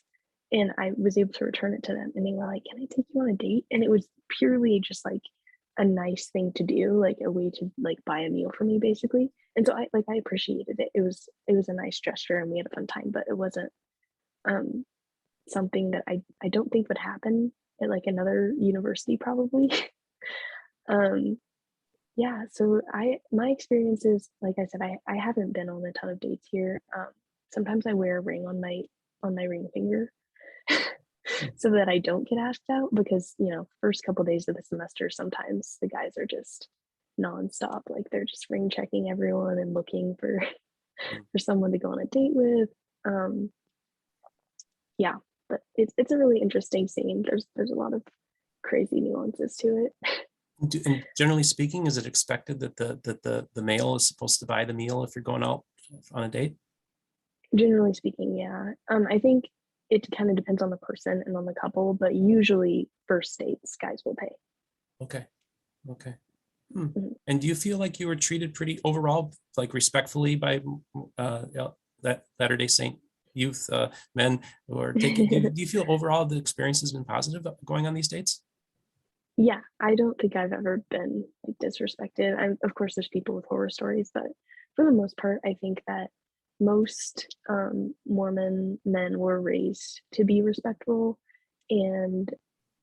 Speaker 2: and I was able to return it to them and they were like, "Can I take you on a date?" And it was purely just like a nice thing to do, like a way to like buy a meal for me basically. And so I appreciated it. It was a nice gesture and we had a fun time, but it wasn't um something that I don't think would happen at like another university probably. um yeah, so my experiences, like I said, I haven't been on a ton of dates here. Sometimes I wear a ring on my ring finger so that I don't get asked out because, first couple days of the semester, sometimes the guys are just nonstop. Like they're just ring checking everyone and looking for
Speaker 1: Mm.
Speaker 2: for someone to go on a date with. Um, yeah, but it's a really interesting scene. There's a lot of crazy nuances to it.
Speaker 1: And generally speaking, is it expected that the male is supposed to buy the meal if you're going out on a date?
Speaker 2: Generally speaking, yeah. I think it kind of depends on the person and on the couple, but usually first dates, guys will pay.
Speaker 1: Okay, okay. Hmm.
Speaker 2: Mhm.
Speaker 1: And do you feel like you were treated pretty overall, like respectfully by that Latter-day Saint youth men who are taking, do you feel overall the experience has been positive going on these dates?
Speaker 2: Yeah, I don't think I've ever been like disrespected. Of course, there's people with horror stories, but for the most part, I think that most Mormon men were raised to be respectful, and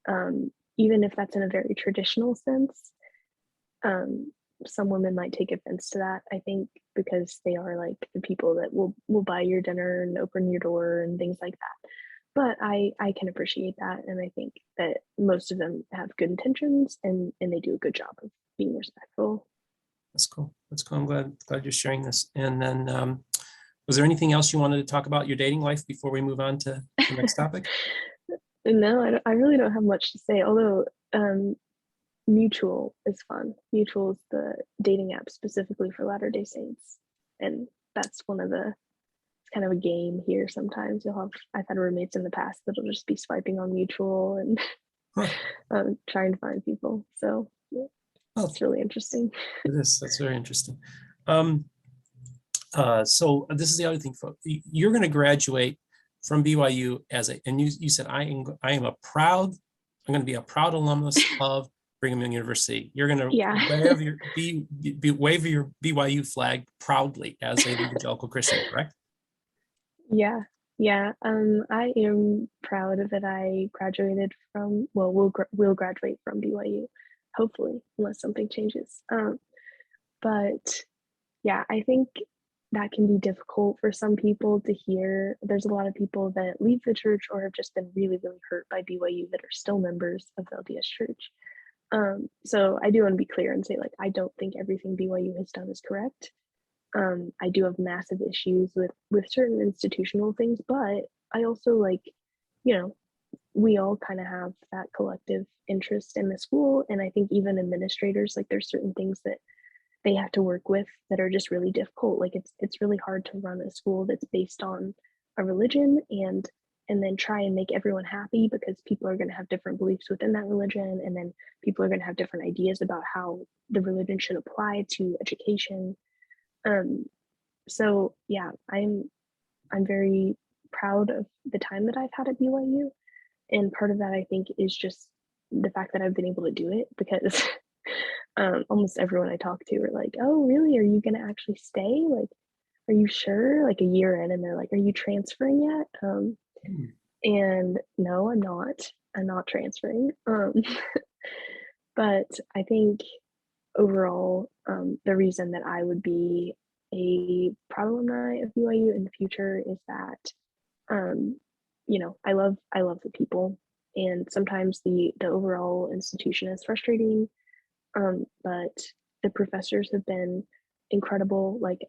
Speaker 2: um, even if that's in a very traditional sense, um, some women might take offense to that. I think because they are like the people that will buy your dinner and open your door and things like that. But I can appreciate that, and I think that most of them have good intentions and they do a good job of being respectful.
Speaker 1: That's cool. That's cool. I'm glad you're sharing this. And then was there anything else you wanted to talk about your dating life before we move on to the next topic?
Speaker 2: No, I really don't have much to say. Although Mutual is fun. Mutual is the dating app specifically for Latter Day Saints, and that's one of the it's kind of a game here. Sometimes I've had roommates in the past that'll just be swiping on Mutual and
Speaker 1: Huh.
Speaker 2: trying to find people. So yeah,
Speaker 1: Oh,
Speaker 2: it's really interesting.
Speaker 1: that's very interesting. Um, so this is the other thing, folks. You're going to graduate from BYU and you said I'm going to be a proud alumnus of Brigham Young University. You're going to
Speaker 2: Yeah.
Speaker 1: wave your BYU flag proudly as an evangelical Christian, correct?
Speaker 2: Yeah, yeah. I am proud that I graduated from. Well, we'll graduate from BYU, hopefully, unless something changes. But yeah, I think that can be difficult for some people to hear. There's a lot of people that leave the church or have just been really, really hurt by BYU that are still members of the LDS Church. So I do want to be clear and say, like, I don't think everything BYU has done is correct. I do have massive issues with certain institutional things, but I also like, you know, we all kind of have that collective interest in the school, and I think even administrators, like, there's certain things that they have to work with that are just really difficult. Like it's really hard to run a school that's based on a religion and then try and make everyone happy because people are going to have different beliefs within that religion, and then people are going to have different ideas about how the religion should apply to education. um, so yeah, I'm very proud of the time that I've had at BYU, and part of that I think is just the fact that I've been able to do it because almost everyone I talk to are like, "Oh, really? Are you gonna actually stay? Like, are you sure?" Like a year in, and they're like, "Are you transferring yet?"
Speaker 1: Hmm.
Speaker 2: And no, I'm not. I'm not transferring. But I think overall, the reason that I would be a proud alumni of BYU in the future is that, um, I love the people, and sometimes the overall institution is frustrating, but the professors have been incredible, like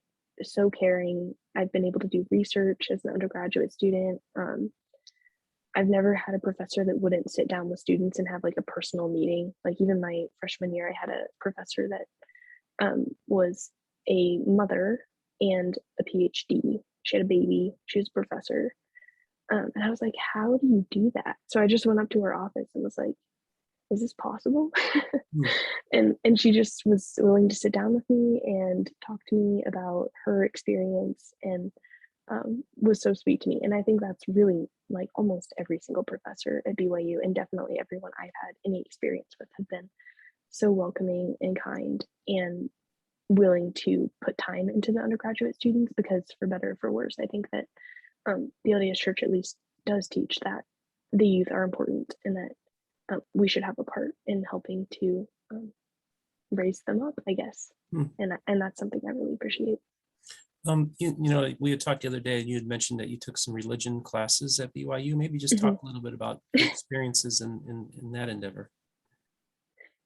Speaker 2: so caring. I've been able to do research as an undergraduate student. I've never had a professor that wouldn't sit down with students and have like a personal meeting. Like even my freshman year, I had a professor that was a mother and a PhD. She had a baby. She was a professor. And I was like, how do you do that? So I just went up to her office and was like, is this possible? and she just was willing to sit down with me and talk to me about her experience, and was so sweet to me. And I think that's really like almost every single professor at BYU, and definitely everyone I've had any experience with, have been so welcoming and kind and willing to put time into the undergraduate students, because for better or for worse, I think that the LDS Church at least does teach that the youth are important, and that we should have a part in helping to raise them up, I guess. And that's something I really appreciate.
Speaker 1: We had talked the other day, and you had mentioned that you took some religion classes at BYU. Maybe just talk a little bit about your experiences in that endeavor.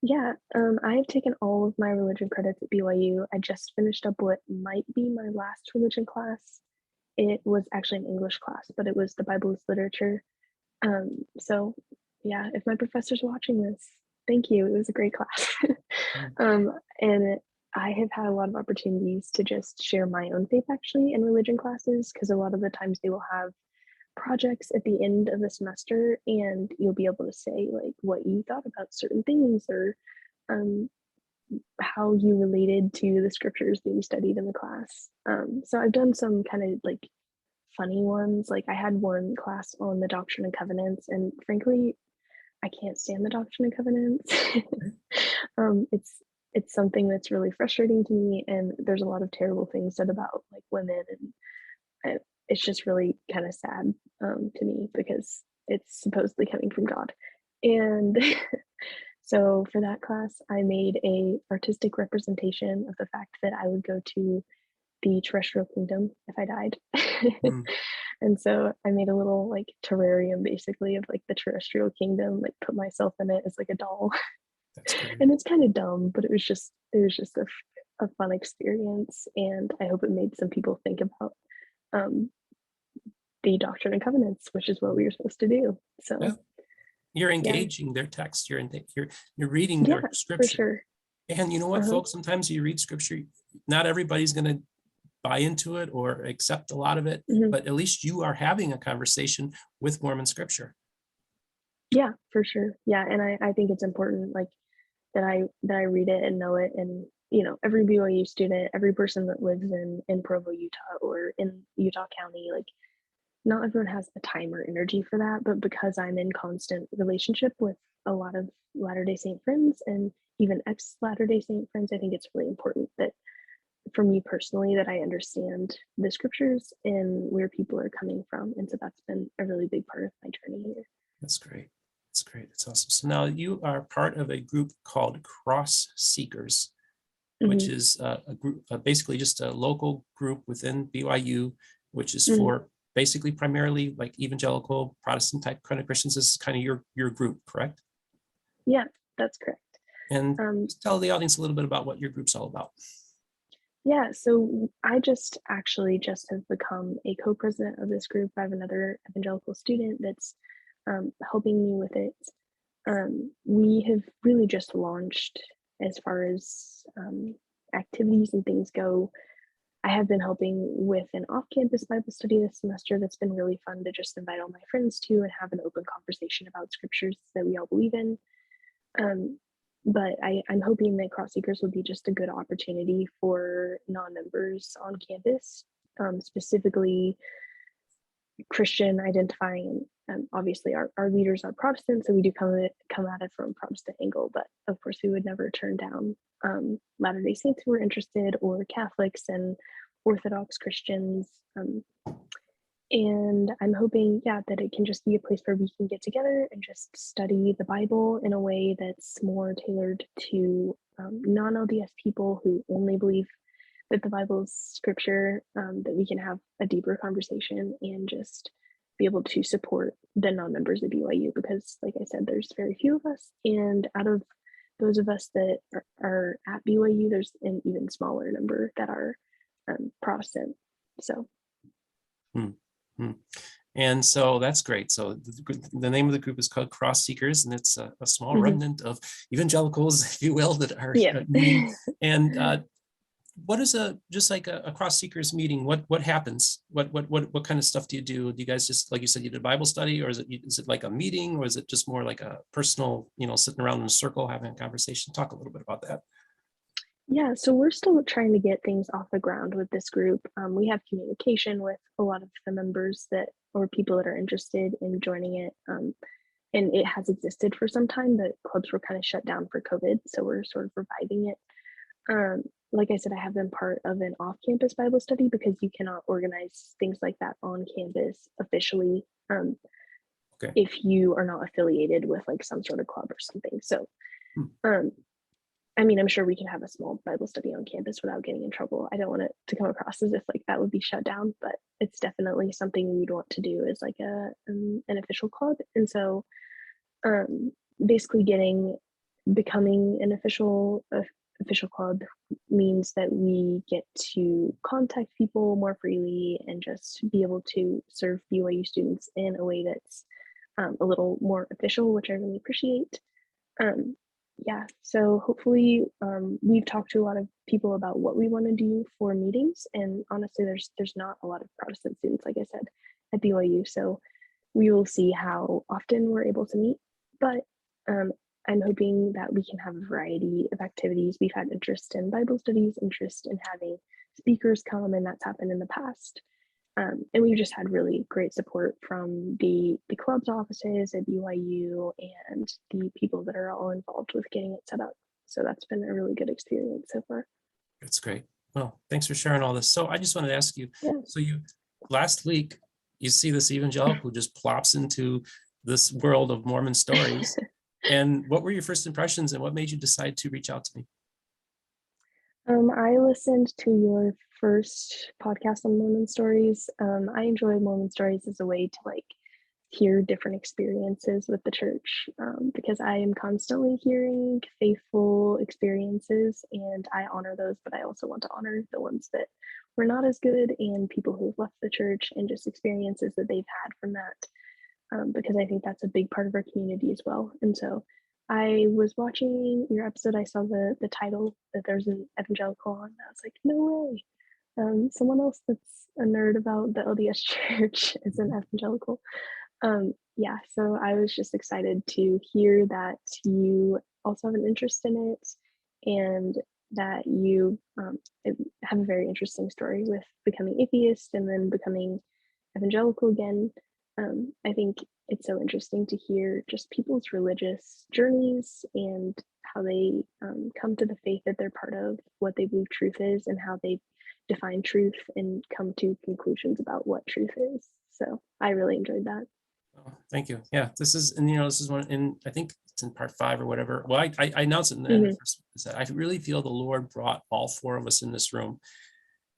Speaker 2: Yeah, I've taken all of my religion credits at BYU. I just finished up what might be my last religion class. It was actually an English class, but it was the Bible as literature. So yeah, if my professor's watching this, thank you. It was a great class. And I have had a lot of opportunities to just share my own faith actually in religion classes, because a lot of the times they will have projects at the end of the semester, and you'll be able to say like what you thought about certain things, or how you related to the scriptures that you studied in the class. So I've done some kind of like funny ones. Like I had one class on the Doctrine and Covenants, and frankly, I can't stand the Doctrine and Covenants. It's something that's really frustrating to me, and there's a lot of terrible things said about like women, and it's just really kind of sad to me, because it's supposedly coming from God. And so for that class, I made a artistic representation of the fact that I would go to the terrestrial kingdom if I died. And so I made a little like terrarium basically of like the terrestrial kingdom, like put myself in it as like a doll. And it's kind of dumb, but it was just a fun experience, and I hope it made some people think about the Doctrine and Covenants, which is what we were supposed to do. So
Speaker 1: yeah. You're engaging their text. You're reading their scripture.
Speaker 2: For sure.
Speaker 1: And you know what, folks? Sometimes you read scripture, not everybody's going to buy into it or accept a lot of it, but at least you are having a conversation with Mormon scripture.
Speaker 2: Yeah, for sure. Yeah, and I think it's important, like that I read it and know it, and every BYU student, every person that lives in Provo, Utah, or in Utah County, like not everyone has the time or energy for that, but because I'm in constant relationship with a lot of Latter-day Saint friends and even ex Latter-day Saint friends, I think it's really important that for me personally that I understand the scriptures and where people are coming from. And so that's been a really big part of my journey here.
Speaker 1: That's great. That's great. That's awesome. So now you are part of a group called Cross Seekers, which is a group, basically just a local group within BYU, which is for basically primarily like evangelical Protestant type kind of Christians. This is kind of your group, correct?
Speaker 2: Yeah, that's correct.
Speaker 1: And just tell the audience a little bit about what your group's all about.
Speaker 2: Yeah, so I just have become a co-president of this group. I have another evangelical student that's helping me with it. We have really just launched as far as activities and things go. I have been helping with an off-campus Bible study this semester that's been really fun to just invite all my friends to and have an open conversation about scriptures that we all believe in. But I'm hoping that Cross Seekers will be just a good opportunity for non-members on campus, specifically Christian identifying. Obviously, our leaders are Protestant, so we do come at it from a Protestant angle. But of course, we would never turn down Latter-day Saints who are interested, or Catholics and Orthodox Christians. And I'm hoping, that it can just be a place where we can get together and just study the Bible in a way that's more tailored to non-LDS people who only believe that the Bible is scripture, that we can have a deeper conversation and just be able to support the non-members of BYU, because like I said, there's very few of us, and out of those of us that are at BYU, there's an even smaller number that are Protestant. So
Speaker 1: And so that's great. So the name of the group is called Cross Seekers, and it's a small
Speaker 2: Mhm.
Speaker 1: remnant of evangelicals, if you will, that are
Speaker 2: Yeah.
Speaker 1: meeting. And what is just like a Cross Seekers meeting? What happens? What kind of stuff do you do? Do you guys just, like you said, you did Bible study, or is it like a meeting, or is it just more like a personal, sitting around in a circle having a conversation? Talk a little bit about that.
Speaker 2: Yeah, so we're still trying to get things off the ground with this group. We have communication with a lot of the members that or people that are interested in joining it. And it has existed for some time, but clubs were kind of shut down for COVID, so we're sort of reviving it. Um, like I said, I have been part of an off-campus Bible study because you cannot organize things like that on campus officially,
Speaker 1: Okay.
Speaker 2: if you are not affiliated with like some sort of club or something. So,
Speaker 1: Hmm.
Speaker 2: um, I mean, I'm sure we can have a small Bible study on campus without getting in trouble. I don't want it to come across as if like that would be shut down, but it's definitely something we'd want to do as like an official club. And so, um, basically becoming an official club means that we get to contact people more freely and just be able to serve BYU students in a way that's a little more official, which I really appreciate. Um, yeah, so hopefully we've talked to a lot of people about what we want to do for meetings, and honestly, there's not a lot of Protestant students, like I said, at BYU, so we will see how often we're able to meet. But um, I'm hoping that we can have a variety of activities. We've had interest in Bible studies, interest in having speakers come, and that's happened in the past. And we've just had really great support from the club's offices at BYU and the people that are all involved with getting it set up. So that's been a really good experience so far.
Speaker 1: That's great. Well, thanks for sharing all this. So I just wanted to ask you,
Speaker 2: Yeah.
Speaker 1: so last week, you see this evangelical who just plops into this world of Mormon stories. And what were your first impressions, and what made you decide to reach out to me?
Speaker 2: I listened to your first podcast on Mormon stories. I enjoy Mormon stories as a way to like hear different experiences with the church, because I am constantly hearing faithful experiences and I honor those, but I also want to honor the ones that were not as good and people who've left the church and just experiences that they've had from that, because I think that's a big part of our community as well. And so I was watching your episode. I saw the title that there's an evangelical on. I was like, no way. Someone else that's a nerd about the LDS Church is an evangelical. Yeah, so I was just excited to hear that you also have an interest in it and that you have a very interesting story with becoming atheist and then becoming evangelical again. I think it's so interesting to hear just people's religious journeys and how they come to the faith that they're part of, what they believe truth is, and how they define truth and come to conclusions about what truth is. So I really enjoyed that.
Speaker 1: Oh, thank you. Yeah, this is, and this is one, and I think it's in part 5 or whatever. Well, I announced it in the end
Speaker 2: Hmm.
Speaker 1: of first, is that I really feel the Lord brought all 4 of us in this room.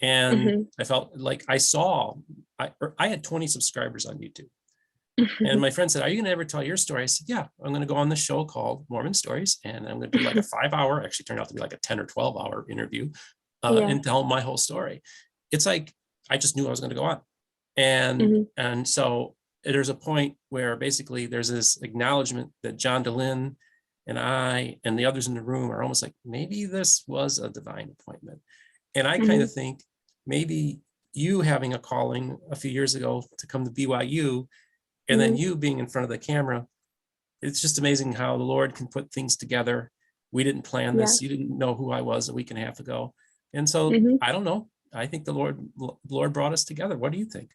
Speaker 1: And
Speaker 2: Hmm.
Speaker 1: I felt like I had 20 subscribers on YouTube. And my friend said, "Are you going to ever tell your story?" I said, "Yeah, I'm going to go on this show called Mormon Stories, and I'm going to do like a 5-hour, actually turned out to be like a 10 or 12-hour interview,
Speaker 2: Yeah.
Speaker 1: and tell my whole story." It's like, I just knew I was going to go on. And,
Speaker 2: Hmm.
Speaker 1: and so there's a point where basically there's this acknowledgement that John Dehlin and I and the others in the room are almost like, maybe this was a divine appointment. And I kind
Speaker 2: Hmm.
Speaker 1: of think maybe you having a calling a few years ago to come to BYU, and then
Speaker 2: Hmm.
Speaker 1: you being in front of the camera, it's just amazing how the Lord can put things together. We didn't plan
Speaker 2: Yeah.
Speaker 1: this. You didn't know who I was a week and a half ago. And so
Speaker 2: Hmm.
Speaker 1: I don't know. I think the Lord brought us together. What do you think?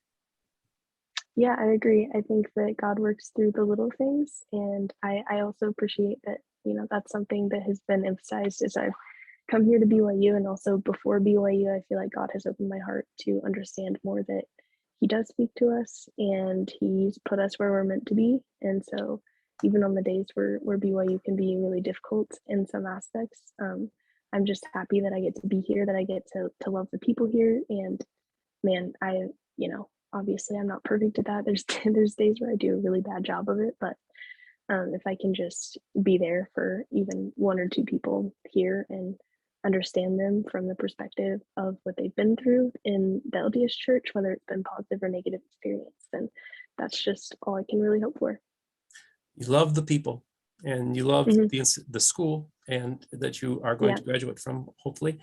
Speaker 2: Yeah, I agree. I think that God works through the little things. And I also appreciate that, that's something that has been emphasized as I've come here to BYU and also before BYU. I feel like God has opened my heart to understand more that He does speak to us and He's put us where we're meant to be. And so even on the days where BYU can be really difficult in some aspects, I'm just happy that I get to be here, that I get to love the people here. And man, obviously I'm not perfect at that. There's there's days where I do a really bad job of it, but if I can just be there for even one or two people here and understand them from the perspective of what they've been through in the LDS church, whether it's been positive or negative experience, then that's just all I can really hope for.
Speaker 1: You love the people and you love
Speaker 2: Mhm.
Speaker 1: the school and that you are going
Speaker 2: Yeah.
Speaker 1: to graduate from, hopefully.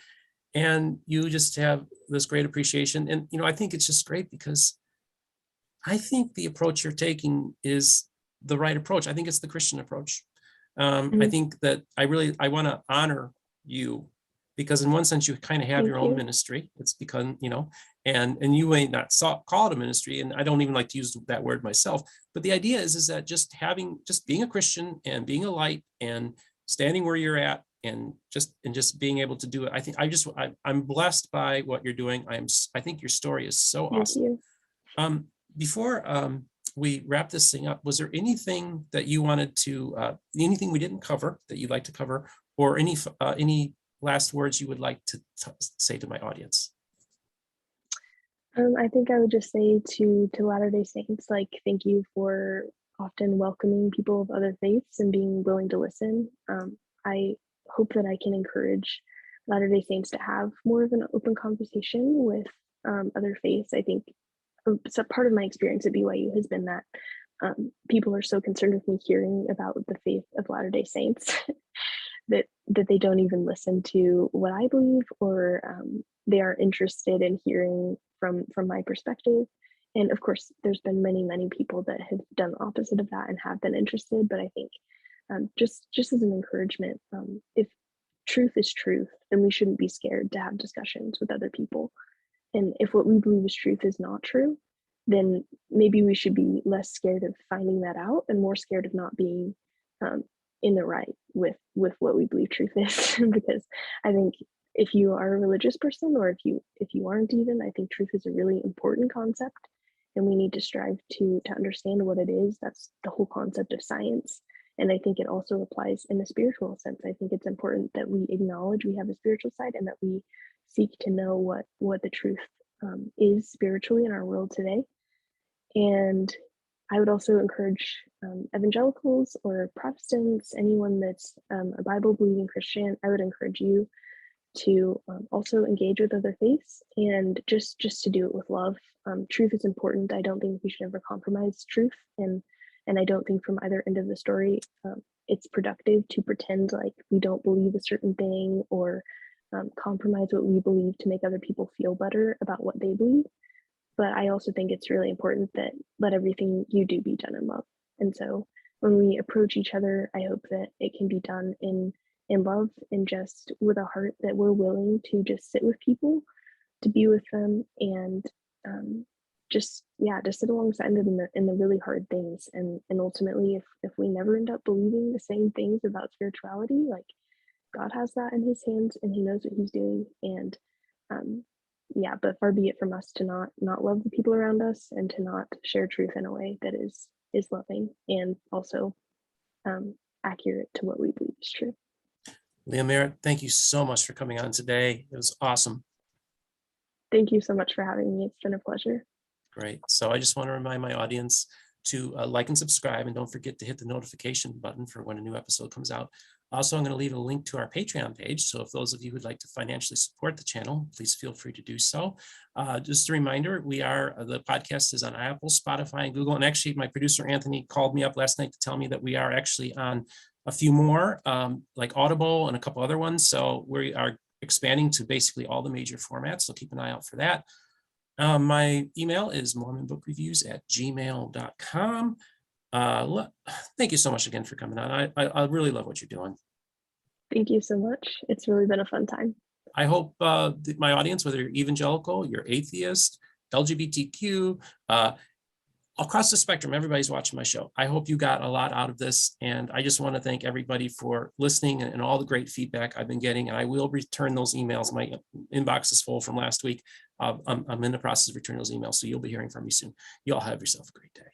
Speaker 1: And you just have this great appreciation. And, I think it's just great because I think the approach you're taking is the right approach. I think it's the Christian approach. I
Speaker 2: Mhm.
Speaker 1: think that I want to honor you because in one sense you kind of have your
Speaker 2: Thank
Speaker 1: own
Speaker 2: you.
Speaker 1: ministry. It's become, and you may not call it a ministry, and I don't even like to use that word myself. But the idea is that just being a Christian and being a light and standing where you're at and just being able to do it. I think I'm blessed by what you're doing. I think your story is so
Speaker 2: Thank
Speaker 1: awesome.
Speaker 2: you.
Speaker 1: Um, Before we wrap this thing up, was there anything that you wanted to, anything we didn't cover that you'd like to cover, or any last words you would like to say to my audience?
Speaker 2: I think I would just say to Latter-day Saints, like, thank you for often welcoming people of other faiths and being willing to listen. I hope that I can encourage Latter-day Saints to have more of an open conversation with other faiths. I think so part of my experience at BYU has been that people are so concerned with me hearing about the faith of Latter-day Saints that they don't even listen to what I believe, or they are interested in hearing from my perspective. And of course, there's been many people that have done the opposite of that and have been interested. But I think just as an encouragement, if truth is truth, then we shouldn't be scared to have discussions with other people. And if what we believe is truth is not true, then maybe we should be less scared of finding that out and more scared of not being um, in the right with what we believe truth is. Because I think if you are a religious person, or if you aren't even, I think truth is a really important concept, and we need to strive to understand what it is. That's the whole concept of science. And I think it also applies in the spiritual sense. I think it's important that we acknowledge we have a spiritual side, and that we seek to know what the truth is spiritually in our world today. And I would also encourage evangelicals or Protestants, anyone that's a Bible believing Christian. I would encourage you to also engage with other faiths, and just to do it with love. Truth is important. I don't think we should ever compromise truth, and I don't think from either end of the story it's productive to pretend like we don't believe a certain thing, or compromise what we believe to make other people feel better about what they believe. But I also think it's really important that let everything you do be done in love. And so when we approach each other, I hope that it can be done in love, and just with a heart that we're willing to just sit with people, to be with them, and um, just sit alongside them in the really hard things. And ultimately, if we never end up believing the same things about spirituality, like, God has that in his hands and he knows what he's doing. And um, yeah, but far be it from us to not love the people around us, and to not share truth in a way that is loving, and also um, accurate to what we believe is true.
Speaker 1: Leah Merritt, thank you so much for coming on today. It was awesome.
Speaker 2: Thank you so much for having me. It's been a pleasure.
Speaker 1: Great. So I just want to remind my audience to like and subscribe, and don't forget to hit the notification button for when a new episode comes out. Also, I'm going to leave a link to our Patreon page. So if those of you who'd like to financially support the channel, please feel free to do so. Just a reminder, the podcast is on Apple, Spotify, and Google. And actually, my producer, Anthony, called me up last night to tell me that we are actually on a few more, like Audible and a couple other ones. So we are expanding to basically all the major formats. So keep an eye out for that. My email is mormonbookreviews@gmail.com. Thank you so much again for coming on. I really love what you're doing.
Speaker 2: Thank you so much. It's really been a fun time.
Speaker 1: I hope my audience, whether you're evangelical, you're atheist, LGBTQ, across the spectrum, everybody's watching my show. I hope you got a lot out of this. And I just want to thank everybody for listening and all the great feedback I've been getting. And I will return those emails. My inbox is full from last week. I'm in the process of returning those emails, so you'll be hearing from me soon. You all have yourself a great day.